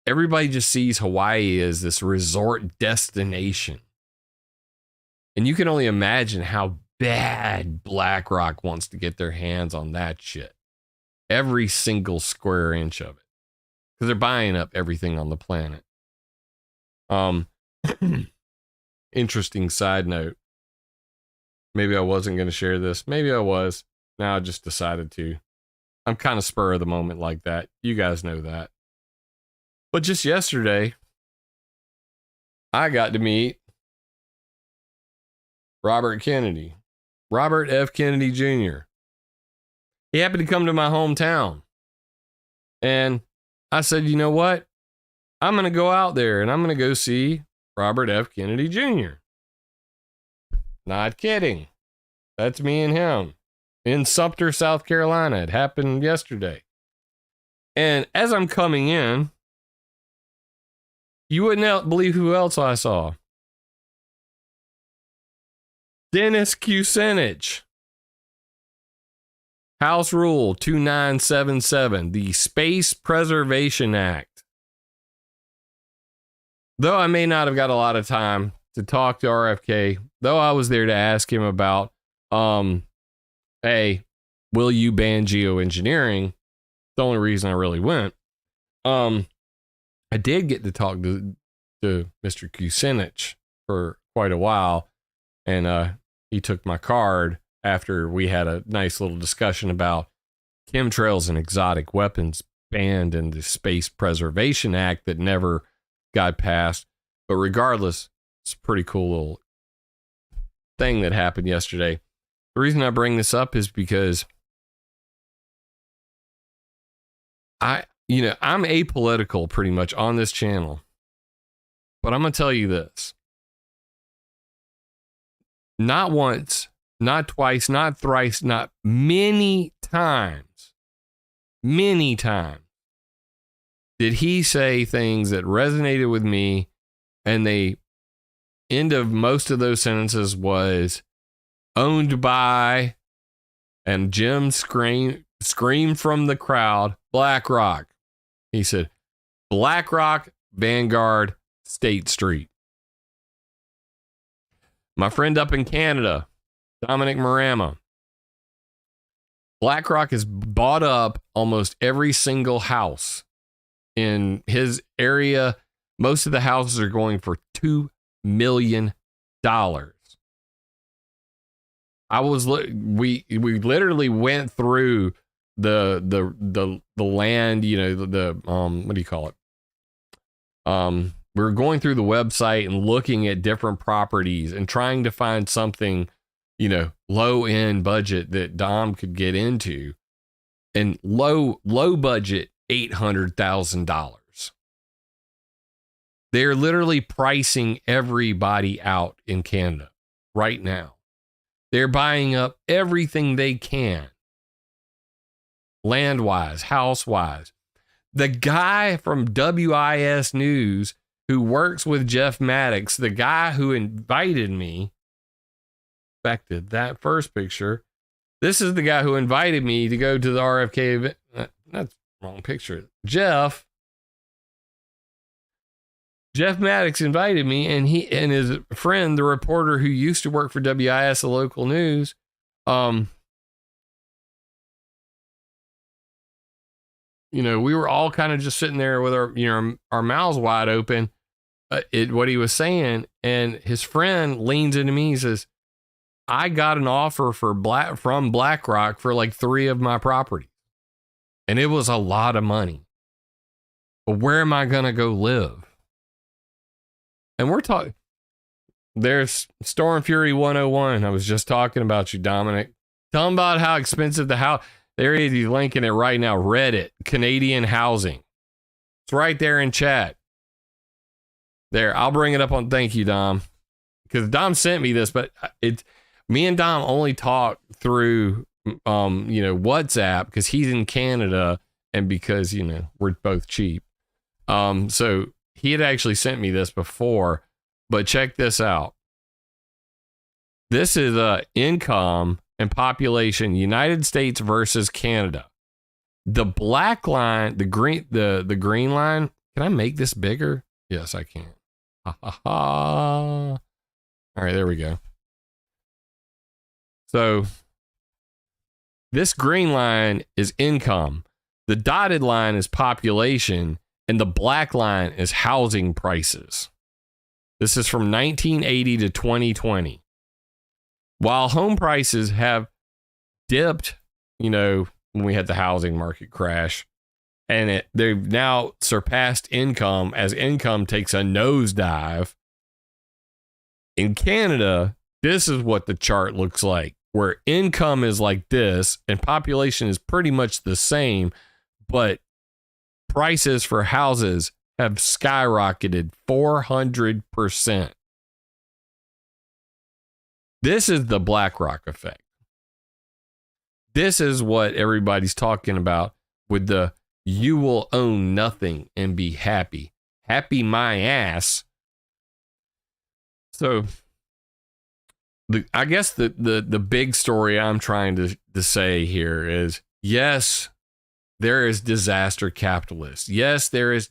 everybody just sees Hawaii as this resort destination. And you can only imagine how bad BlackRock wants to get their hands on that shit. Every single square inch of it. Because they're buying up everything on the planet. Interesting side note. Maybe I wasn't going to share this. Maybe I was. Now I just decided to. I'm kind of spur of the moment like that. You guys know that. But just yesterday, I got to meet Robert Kennedy. Robert F. Kennedy Jr. He happened to come to my hometown. And I said, you know what? I'm going to go out there and I'm going to go see Robert F. Kennedy Jr. Not kidding. That's me and him in Sumter, South Carolina. It happened yesterday. And as I'm coming in, you wouldn't believe who else I saw. Dennis Kucinich. House Rule 2977, the Space Preservation Act. Though I may not have got a lot of time to talk to RFK, though I was there to ask him about, hey, will you ban geoengineering? The only reason I really went. I did get to talk to Mr. Kucinich for quite a while, and he took my card after we had a nice little discussion about chemtrails and exotic weapons banned in the Space Preservation Act that never got passed. But regardless, it's a pretty cool little thing that happened yesterday. The reason I bring this up is because I'm apolitical pretty much on this channel. But I'm going to tell you this. Not once, not twice, not thrice, not many times did he say things that resonated with me, and the end of most of those sentences was owned by, and Jim screamed from the crowd, BlackRock. He said, BlackRock, Vanguard, State Street. My friend up in Canada, Dominic Marama, BlackRock has bought up almost every single house in his area. Most of the houses are going for $2 million. We literally went through the land, you know, the what do you call it? We were going through the website and looking at different properties and trying to find something, you know, low end budget that Dom could get into, and low budget $800,000. They're literally pricing everybody out in Canada right now. They're buying up everything they can, land-wise, house-wise. The guy from WIS News who works with Jeff Maddox, the guy who invited me, affected that first picture. This is the guy who invited me to go to the RFK event. That's wrong picture. Jeff Maddox invited me, and he and his friend, the reporter who used to work for WIS, the local news, you know, we were all kind of just sitting there with our, you know, our mouths wide open at what he was saying. And his friend leans into me and says, I got an offer from BlackRock for like 3 of my properties. And it was a lot of money. But where am I going to go live? And we're talking, there's Storm Fury 101. I was just talking about you, Dominic. Tell them about how expensive the house. There he is. He's linking it right now. Reddit, Canadian housing. It's right there in chat. There, I'll bring it up on. Thank you, Dom. Because Dom sent me this, but me and Dom only talk through, you know, WhatsApp because he's in Canada and because, you know, we're both cheap. So he had actually sent me this before, but check this out. This is income and population, United States versus Canada. The black line, the green line. Can I make this bigger? Yes, I can. Ha ha ha. All right, there we go. So this green line is income. The dotted line is population, and the black line is housing prices. This is from 1980 to 2020. While home prices have dipped, you know, when we had the housing market crash, and they've now surpassed income as income takes a nosedive. In Canada, this is what the chart looks like, where income is like this and population is pretty much the same, but prices for houses have skyrocketed 400%. This is the BlackRock effect. This is what everybody's talking about with the you will own nothing and be happy. Happy my ass. So I guess the big story I'm trying to say here is, yes, there is disaster capitalists. Yes, there is,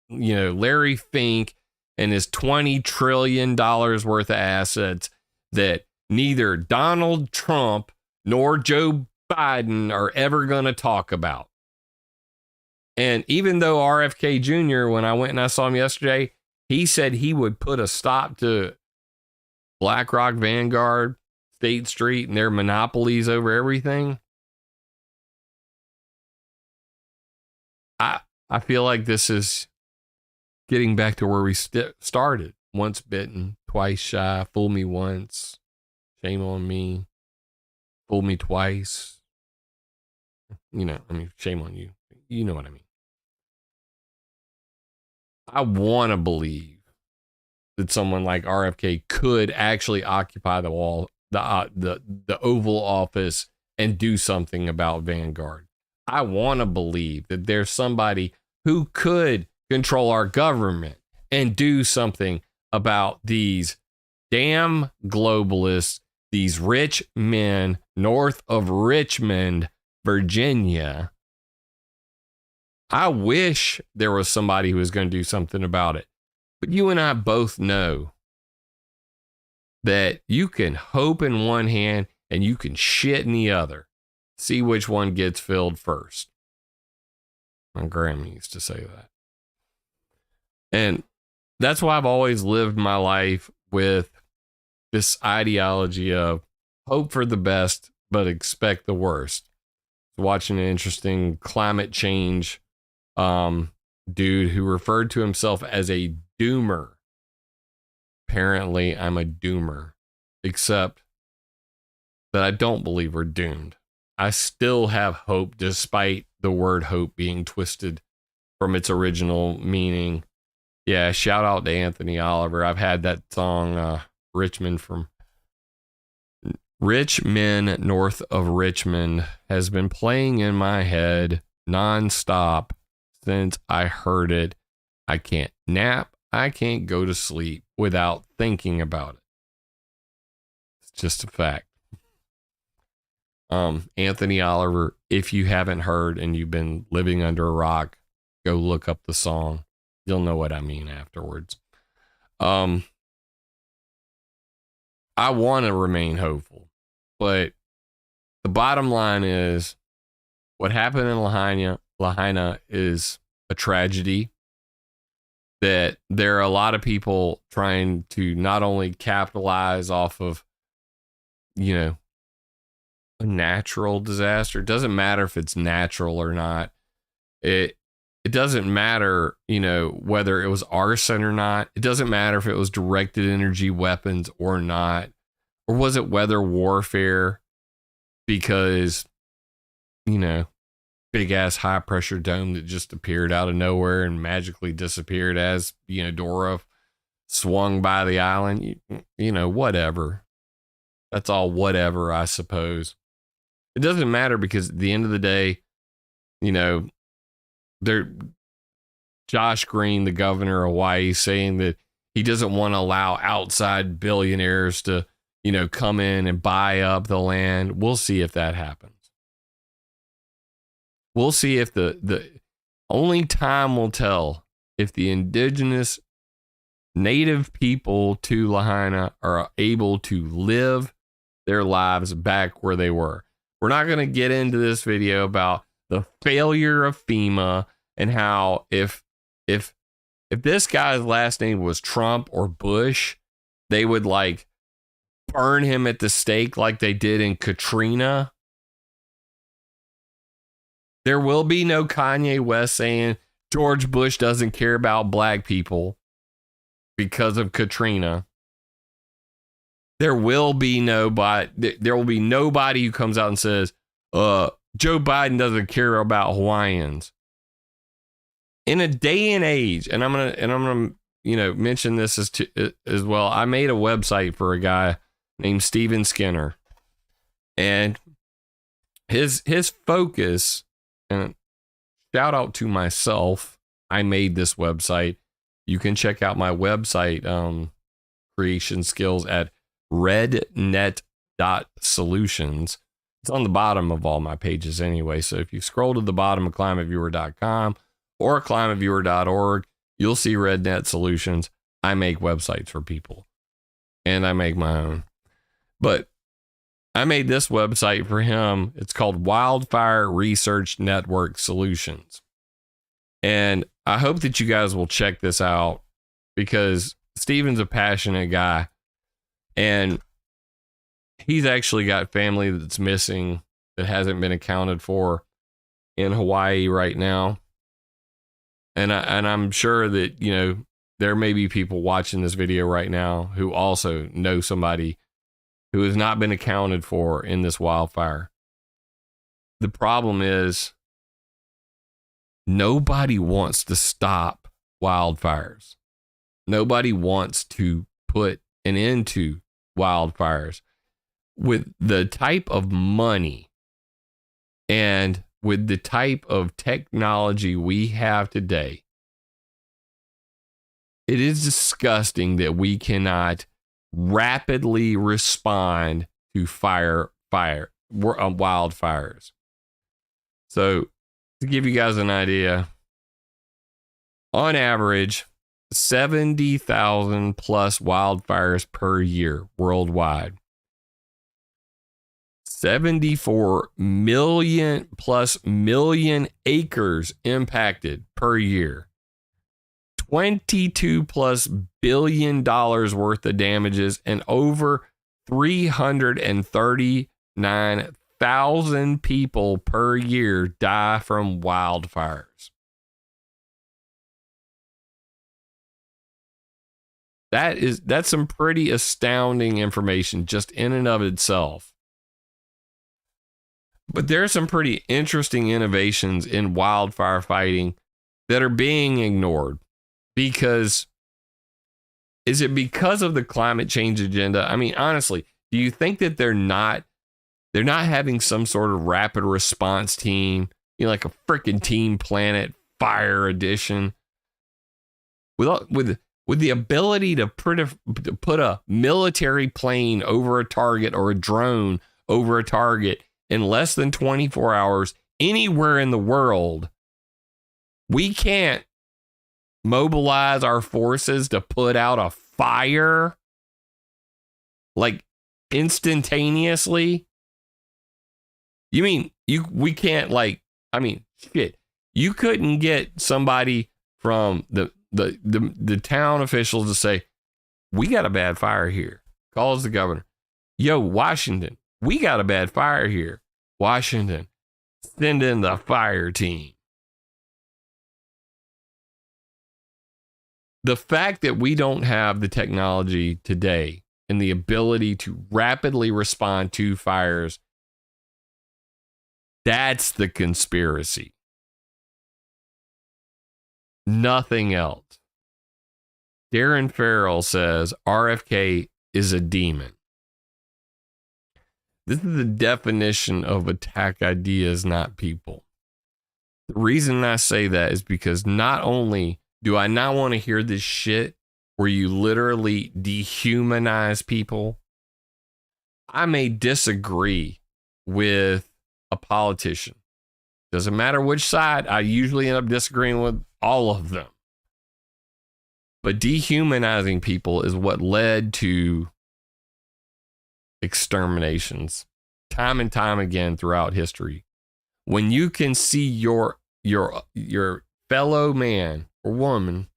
you know, Larry Fink and his $20 trillion worth of assets that neither Donald Trump nor Joe Biden are ever going to talk about. And even though RFK Jr., when I went and I saw him yesterday, he said he would put a stop to BlackRock, Vanguard, State Street, and their monopolies over everything. I feel like this is getting back to where we started. Once bitten, twice shy. Fool me once, shame on me. Fool me twice. You know, I mean, shame on you. You know what I mean. I want to believe that someone like RFK could actually occupy the Oval Office and do something about Vanguard. I want to believe that there's somebody who could control our government and do something about these damn globalists, these rich men north of Richmond, Virginia. I wish there was somebody who was going to do something about it. But you and I both know that you can hope in one hand and you can shit in the other. See which one gets filled first. My grandma used to say that. And that's why I've always lived my life with this ideology of hope for the best, but expect the worst. Watching an interesting climate change dude who referred to himself as a doomer. Apparently, I'm a doomer, except that I don't believe we're doomed. I still have hope, despite the word hope being twisted from its original meaning. Yeah, shout out to Anthony Oliver. I've had that song, Rich Men North of Richmond, has been playing in my head nonstop since I heard it. I can't nap. I can't go to sleep without thinking about it. It's just a fact. Anthony Oliver, if you haven't heard and you've been living under a rock, go look up the song. You'll know what I mean afterwards. I want to remain hopeful, but the bottom line is what happened in Lahaina is a tragedy. That there are a lot of people trying to not only capitalize off of, a natural disaster. It doesn't matter if it's natural or not. It doesn't matter, whether it was arson or not. It doesn't matter if it was directed energy weapons or not. Or was it weather warfare? Because, big ass high pressure dome that just appeared out of nowhere and magically disappeared as, Dora swung by the island. Whatever. That's all whatever, I suppose. It doesn't matter because at the end of the day, Josh Green, the governor of Hawaii, saying that he doesn't want to allow outside billionaires to, come in and buy up the land. We'll see if that happens. We'll see if the only time will tell if the indigenous native people to Lahaina are able to live their lives back where they were. We're not going to get into this video about the failure of FEMA and how if this guy's last name was Trump or Bush, they would burn him at the stake like they did in Katrina. There will be no Kanye West saying George Bush doesn't care about black people because of Katrina. There will be nobody who comes out and says, Joe Biden doesn't care about Hawaiians. In a day and age, and I'm gonna mention this as well. I made a website for a guy named Steven Skinner, and his focus. And shout out to myself. I made this website. You can check out my website creation skills at rednet.solutions. It's on the bottom of all my pages anyway. So if you scroll to the bottom of climateviewer.com or climateviewer.org, you'll see Rednet Solutions. I make websites for people and I make my own. But I made this website for him. It's called Wildfire Research Network Solutions. And I hope that you guys will check this out because Steven's a passionate guy and he's actually got family that's missing that hasn't been accounted for in Hawaii right now. And I'm sure that, there may be people watching this video right now who also know somebody who has not been accounted for in this wildfire. The problem is nobody wants to stop wildfires. Nobody wants to put an end to wildfires. With the type of money and with the type of technology we have today, it is disgusting that we cannot rapidly respond to wildfires. So to give you guys an idea, on average, 70,000 plus wildfires per year worldwide. 74 million plus million acres impacted per year. $22 plus billion worth of damages and over 339,000 people per year die from wildfires. That's some pretty astounding information just in and of itself. But there are some pretty interesting innovations in wildfire fighting that are being ignored. Because is it because of the climate change agenda? I mean, honestly, do you think that they're not having some sort of rapid response team, like a freaking Team Planet Fire edition with the ability to put a military plane over a target or a drone over a target in less than 24 hours anywhere in the world. We can't mobilize our forces to put out a fire like instantaneously. You mean we can't shit. You couldn't get somebody from the town officials to say, we got a bad fire here. Calls the governor. Yo, Washington, we got a bad fire here. Washington, send in the fire team. The fact that we don't have the technology today and the ability to rapidly respond to fires, that's the conspiracy. Nothing else. Darren Farrell says RFK is a demon. This is the definition of attack ideas, not people. The reason I say that is because not only do I not want to hear this shit where you literally dehumanize people, I may disagree with a politician. Doesn't matter which side, I usually end up disagreeing with all of them. But dehumanizing people is what led to exterminations time and time again throughout history. When you can see your fellow man or woman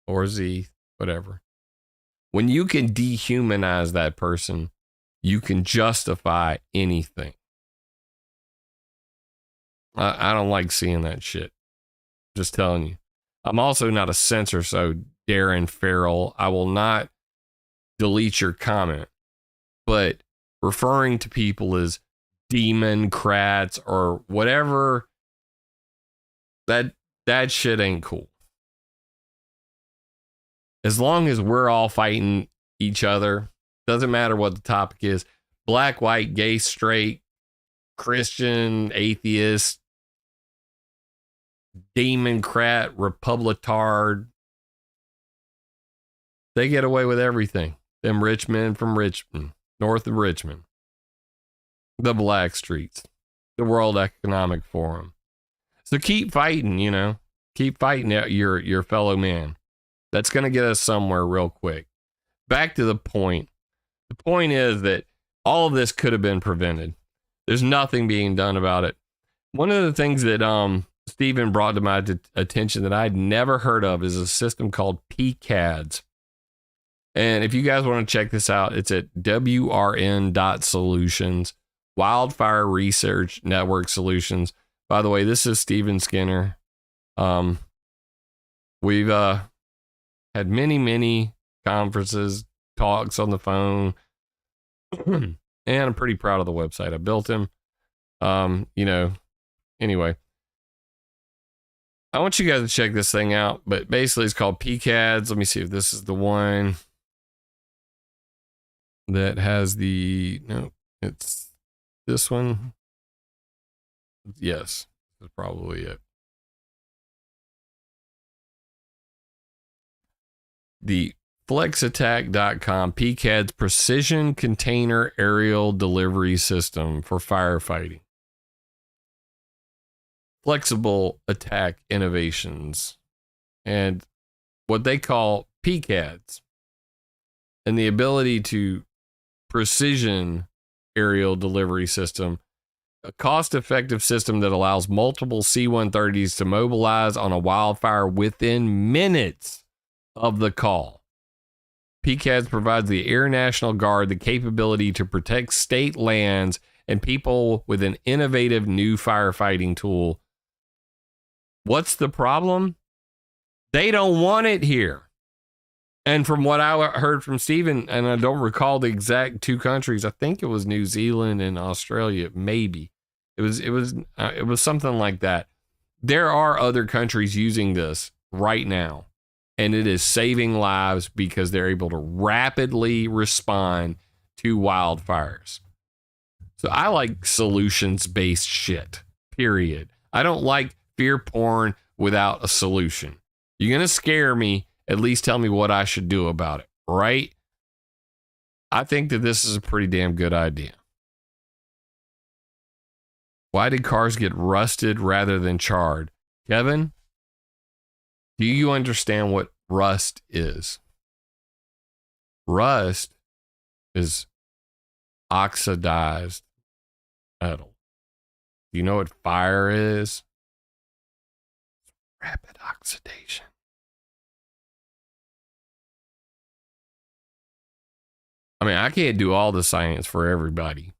or Z, whatever, when you can dehumanize that person, you can justify anything. I don't like seeing that shit. Just telling you. I'm also not a censor, so Darren Farrell, I will not delete your comment. But referring to people as demon-crats or whatever, that shit ain't cool. As long as we're all fighting each other, doesn't matter what the topic is, black, white, gay, straight, Christian, atheist, demon-crat, republicard, they get away with everything. Them rich men from Richmond, north of Richmond, the Black Streets, the World Economic Forum. So keep fighting, keep fighting your fellow man. That's going to get us somewhere real quick. Back to the point. The point is that all of this could have been prevented. There's nothing being done about it. One of the things that Stephen brought to my attention that I'd never heard of is a system called PCADS. And if you guys want to check this out, it's at wrn.solutions, Wildfire Research Network Solutions. By the way, this is Stephen Skinner. We've had many conferences, talks on the phone, and I'm pretty proud of the website. I built him. Anyway, I want you guys to check this thing out, but basically it's called PCADS. Let me see if this is the one that has it's this one. Yes, that's probably it. The flexattack.com PCADS Precision Container Aerial Delivery System for Firefighting. Flexible attack innovations and what they call PCADS, and the ability to precision aerial delivery system, a cost-effective system that allows multiple C-130s to mobilize on a wildfire within minutes of the call. PCADS provides the Air National Guard the capability to protect state lands and people with an innovative new firefighting tool. What's the problem? They don't want it here. And from what I heard from Stephen, and I don't recall the exact two countries, I think it was New Zealand and Australia, maybe. It was something like that. There are other countries using this right now, and it is saving lives because they're able to rapidly respond to wildfires. So I like solutions-based shit, period. I don't like fear porn without a solution. You're going to scare me, at least tell me what I should do about it, right? I think that this is a pretty damn good idea. Why did cars get rusted rather than charred? Kevin, do you understand what rust is? Rust is oxidized metal. Do you know what fire is? Rapid oxidation. I mean, I can't do all the science for everybody.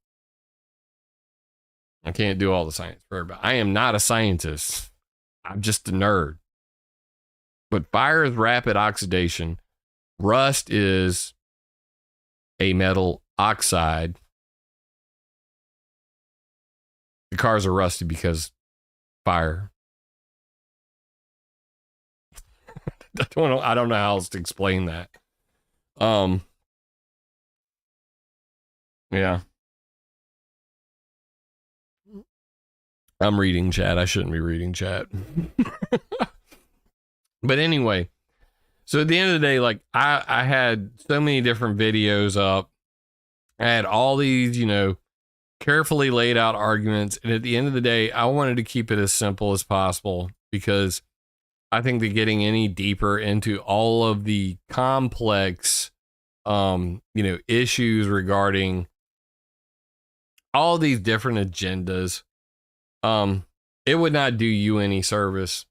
I can't do all the science for everybody. I am not a scientist. I'm just a nerd. But fire is rapid oxidation. Rust is a metal oxide. The cars are rusty because fire. I don't know how else to explain that. Yeah. I'm reading chat. I shouldn't be reading chat. But anyway, so at the end of the day, like I had so many different videos up. I had all these, carefully laid out arguments. And at the end of the day, I wanted to keep it as simple as possible because I think that getting any deeper into all of the complex, issues regarding all these different agendas, it would not do you any service.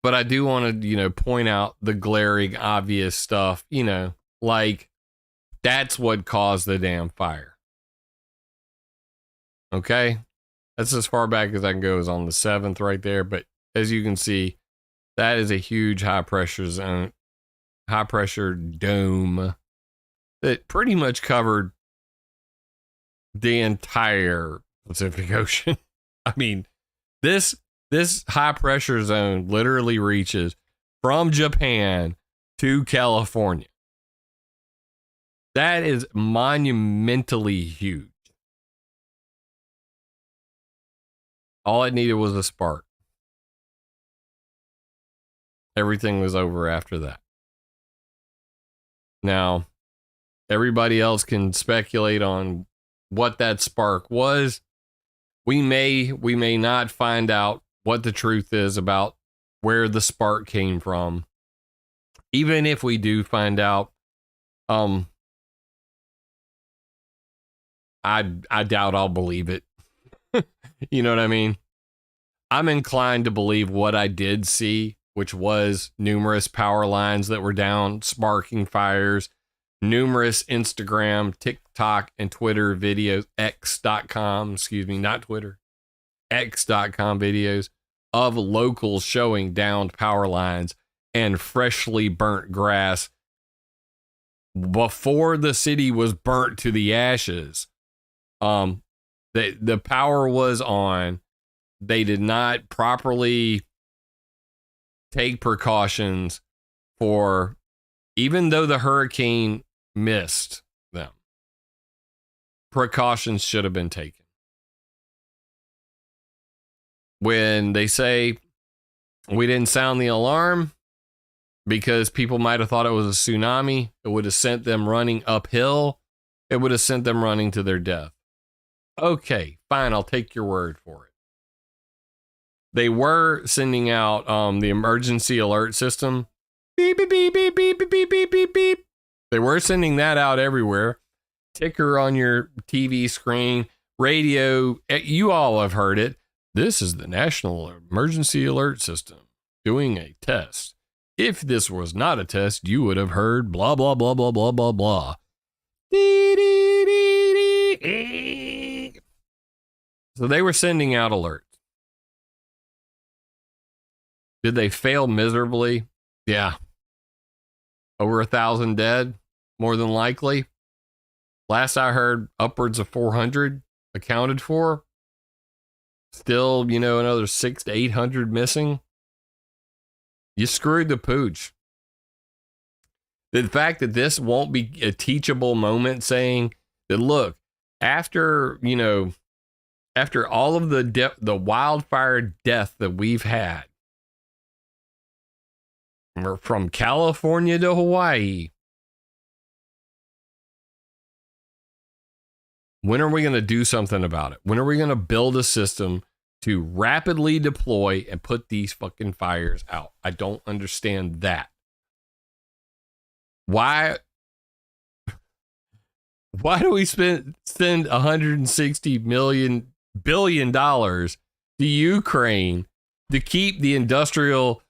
But I do want to, point out the glaring, obvious stuff, like that's what caused the damn fire. Okay. That's as far back as I can go, is on the 7th right there. But as you can see, that is a huge high pressure zone, high pressure dome that pretty much covered the entire Pacific Ocean. I mean, this high pressure zone literally reaches from Japan to California. That is monumentally huge. All it needed was a spark. Everything was over after that. Now, everybody else can speculate on what that spark was. We may not find out what the truth is about where the spark came from. Even if we do find out, I doubt I'll believe it. You know what I mean? I'm inclined to believe what I did see, which was numerous power lines that were down, sparking fires, numerous Instagram, TikTok, and Twitter videos, x.com, not Twitter, x.com videos of locals showing downed power lines and freshly burnt grass before the city was burnt to the ashes. The power was on. They did not properly take precautions for, even though the hurricane missed them, precautions should have been taken. When they say we didn't sound the alarm because people might have thought it was a tsunami, it would have sent them running uphill. It would have sent them running to their death. Okay, fine. I'll take your word for it. They were sending out the emergency alert system. Beep, beep, beep, beep, beep, beep, beep, beep, beep, beep. They were sending that out everywhere. Ticker on your TV screen, radio. You all have heard it. This is the National Emergency Alert System doing a test. If this was not a test, you would have heard blah, blah, blah, blah, blah, blah, blah. So they were sending out alerts. Did they fail miserably? Yeah. Over 1,000 dead, more than likely. Last I heard, upwards of 400 accounted for. Still, another 600 to 800 missing. You screwed the pooch. The fact that this won't be a teachable moment, saying that, look, after all of the wildfire death that we've had, from California to Hawaii, When are we going to do something about it? When are we going to build a system to rapidly deploy and put these fucking fires out? I don't understand that. Why do we send $160 billion to Ukraine to keep the industrial,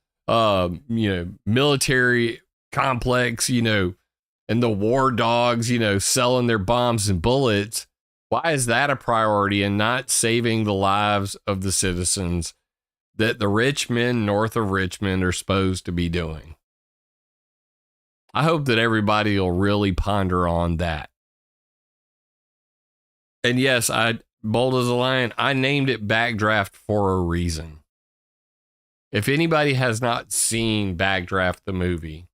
military complex, and the war dogs, selling their bombs and bullets? Why is that a priority and not saving the lives of the citizens that the rich men north of Richmond are supposed to be doing? I hope that everybody will really ponder on that. And yes, bold as a lion, I named it BACKDRAFT for a reason. If anybody has not seen BACKDRAFT the movie,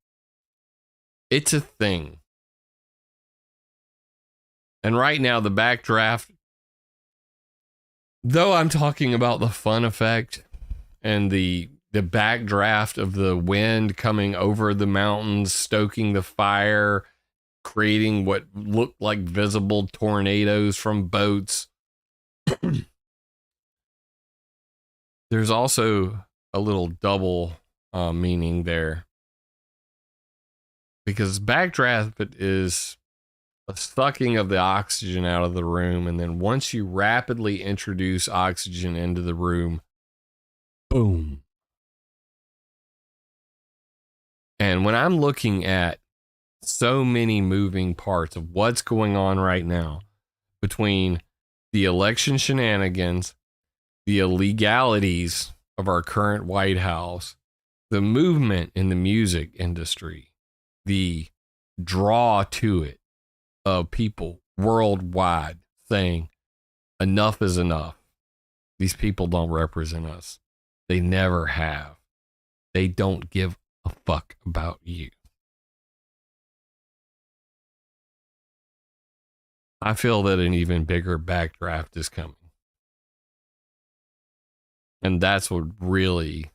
it's a thing. And right now, the BACKDRAFT, though I'm talking about the fun effect and the backdraft of the wind coming over the mountains, stoking the fire, creating what looked like visible tornadoes from boats. There's also a little double meaning there, because backdraft is a sucking of the oxygen out of the room, and then once you rapidly introduce oxygen into the room, boom. And when I'm looking at so many moving parts of what's going on right now between the election shenanigans, the illegalities of our current White House, the movement in the music industry, the draw to it of people worldwide saying enough is enough. These people don't represent us. They never have. They don't give a fuck about you. I feel that an even bigger backdraft is coming. And that's what really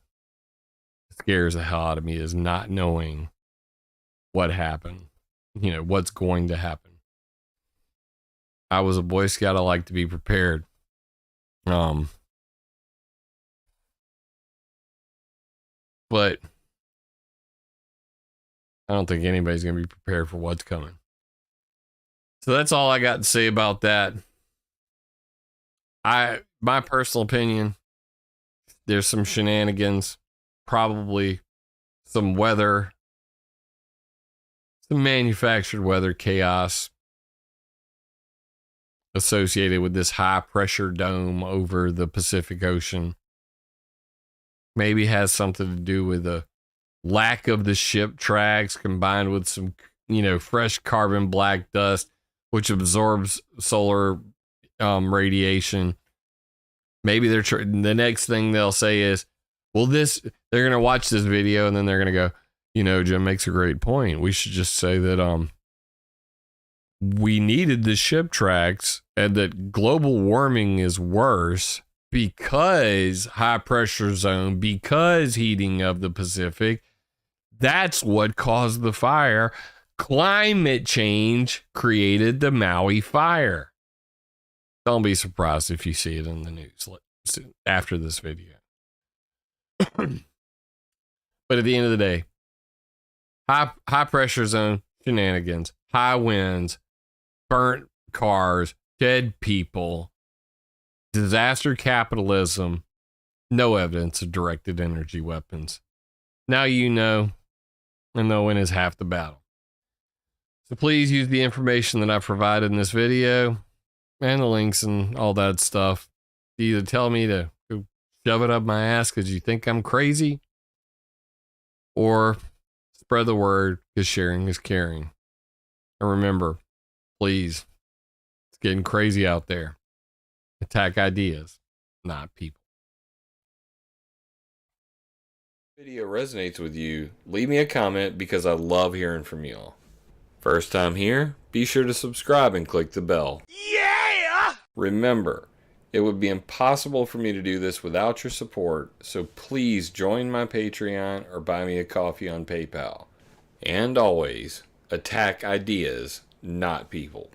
scares the hell out of me, is not knowing what happened. What's going to happen. I was a Boy Scout. I like to be prepared. But I don't think anybody's going to be prepared for what's coming. So that's all I got to say about that. My personal opinion, there's some shenanigans, probably some weather, some manufactured weather chaos associated with this high pressure dome over the Pacific Ocean. Maybe has something to do with the lack of the ship tracks combined with some, fresh carbon black dust, which absorbs solar radiation. Maybe the next thing they'll say is, well, they're going to watch this video and then they're going to go, Jim makes a great point. We should just say that we needed the ship tracks and that global warming is worse because high pressure zone, because heating of the Pacific. That's what caused the fire. Climate change created the Maui fire. Don't be surprised if you see it in the news after this video. But at the end of the day, high pressure zone shenanigans, high winds, burnt cars, dead people, disaster capitalism, no evidence of directed energy weapons. Now you know, and knowing is half the battle. So please use the information that I provided in this video and the links and all that stuff to either tell me to go shove it up my ass because you think I'm crazy, or spread the word because sharing is caring. And remember, please, it's getting crazy out there. Attack ideas, not people. If the video resonates with you, leave me a comment because I love hearing from y'all. First time here, be sure to subscribe and click the bell. Yeah! Remember, it would be impossible for me to do this without your support, so please join my Patreon or buy me a coffee on PayPal. And always, attack ideas, not people.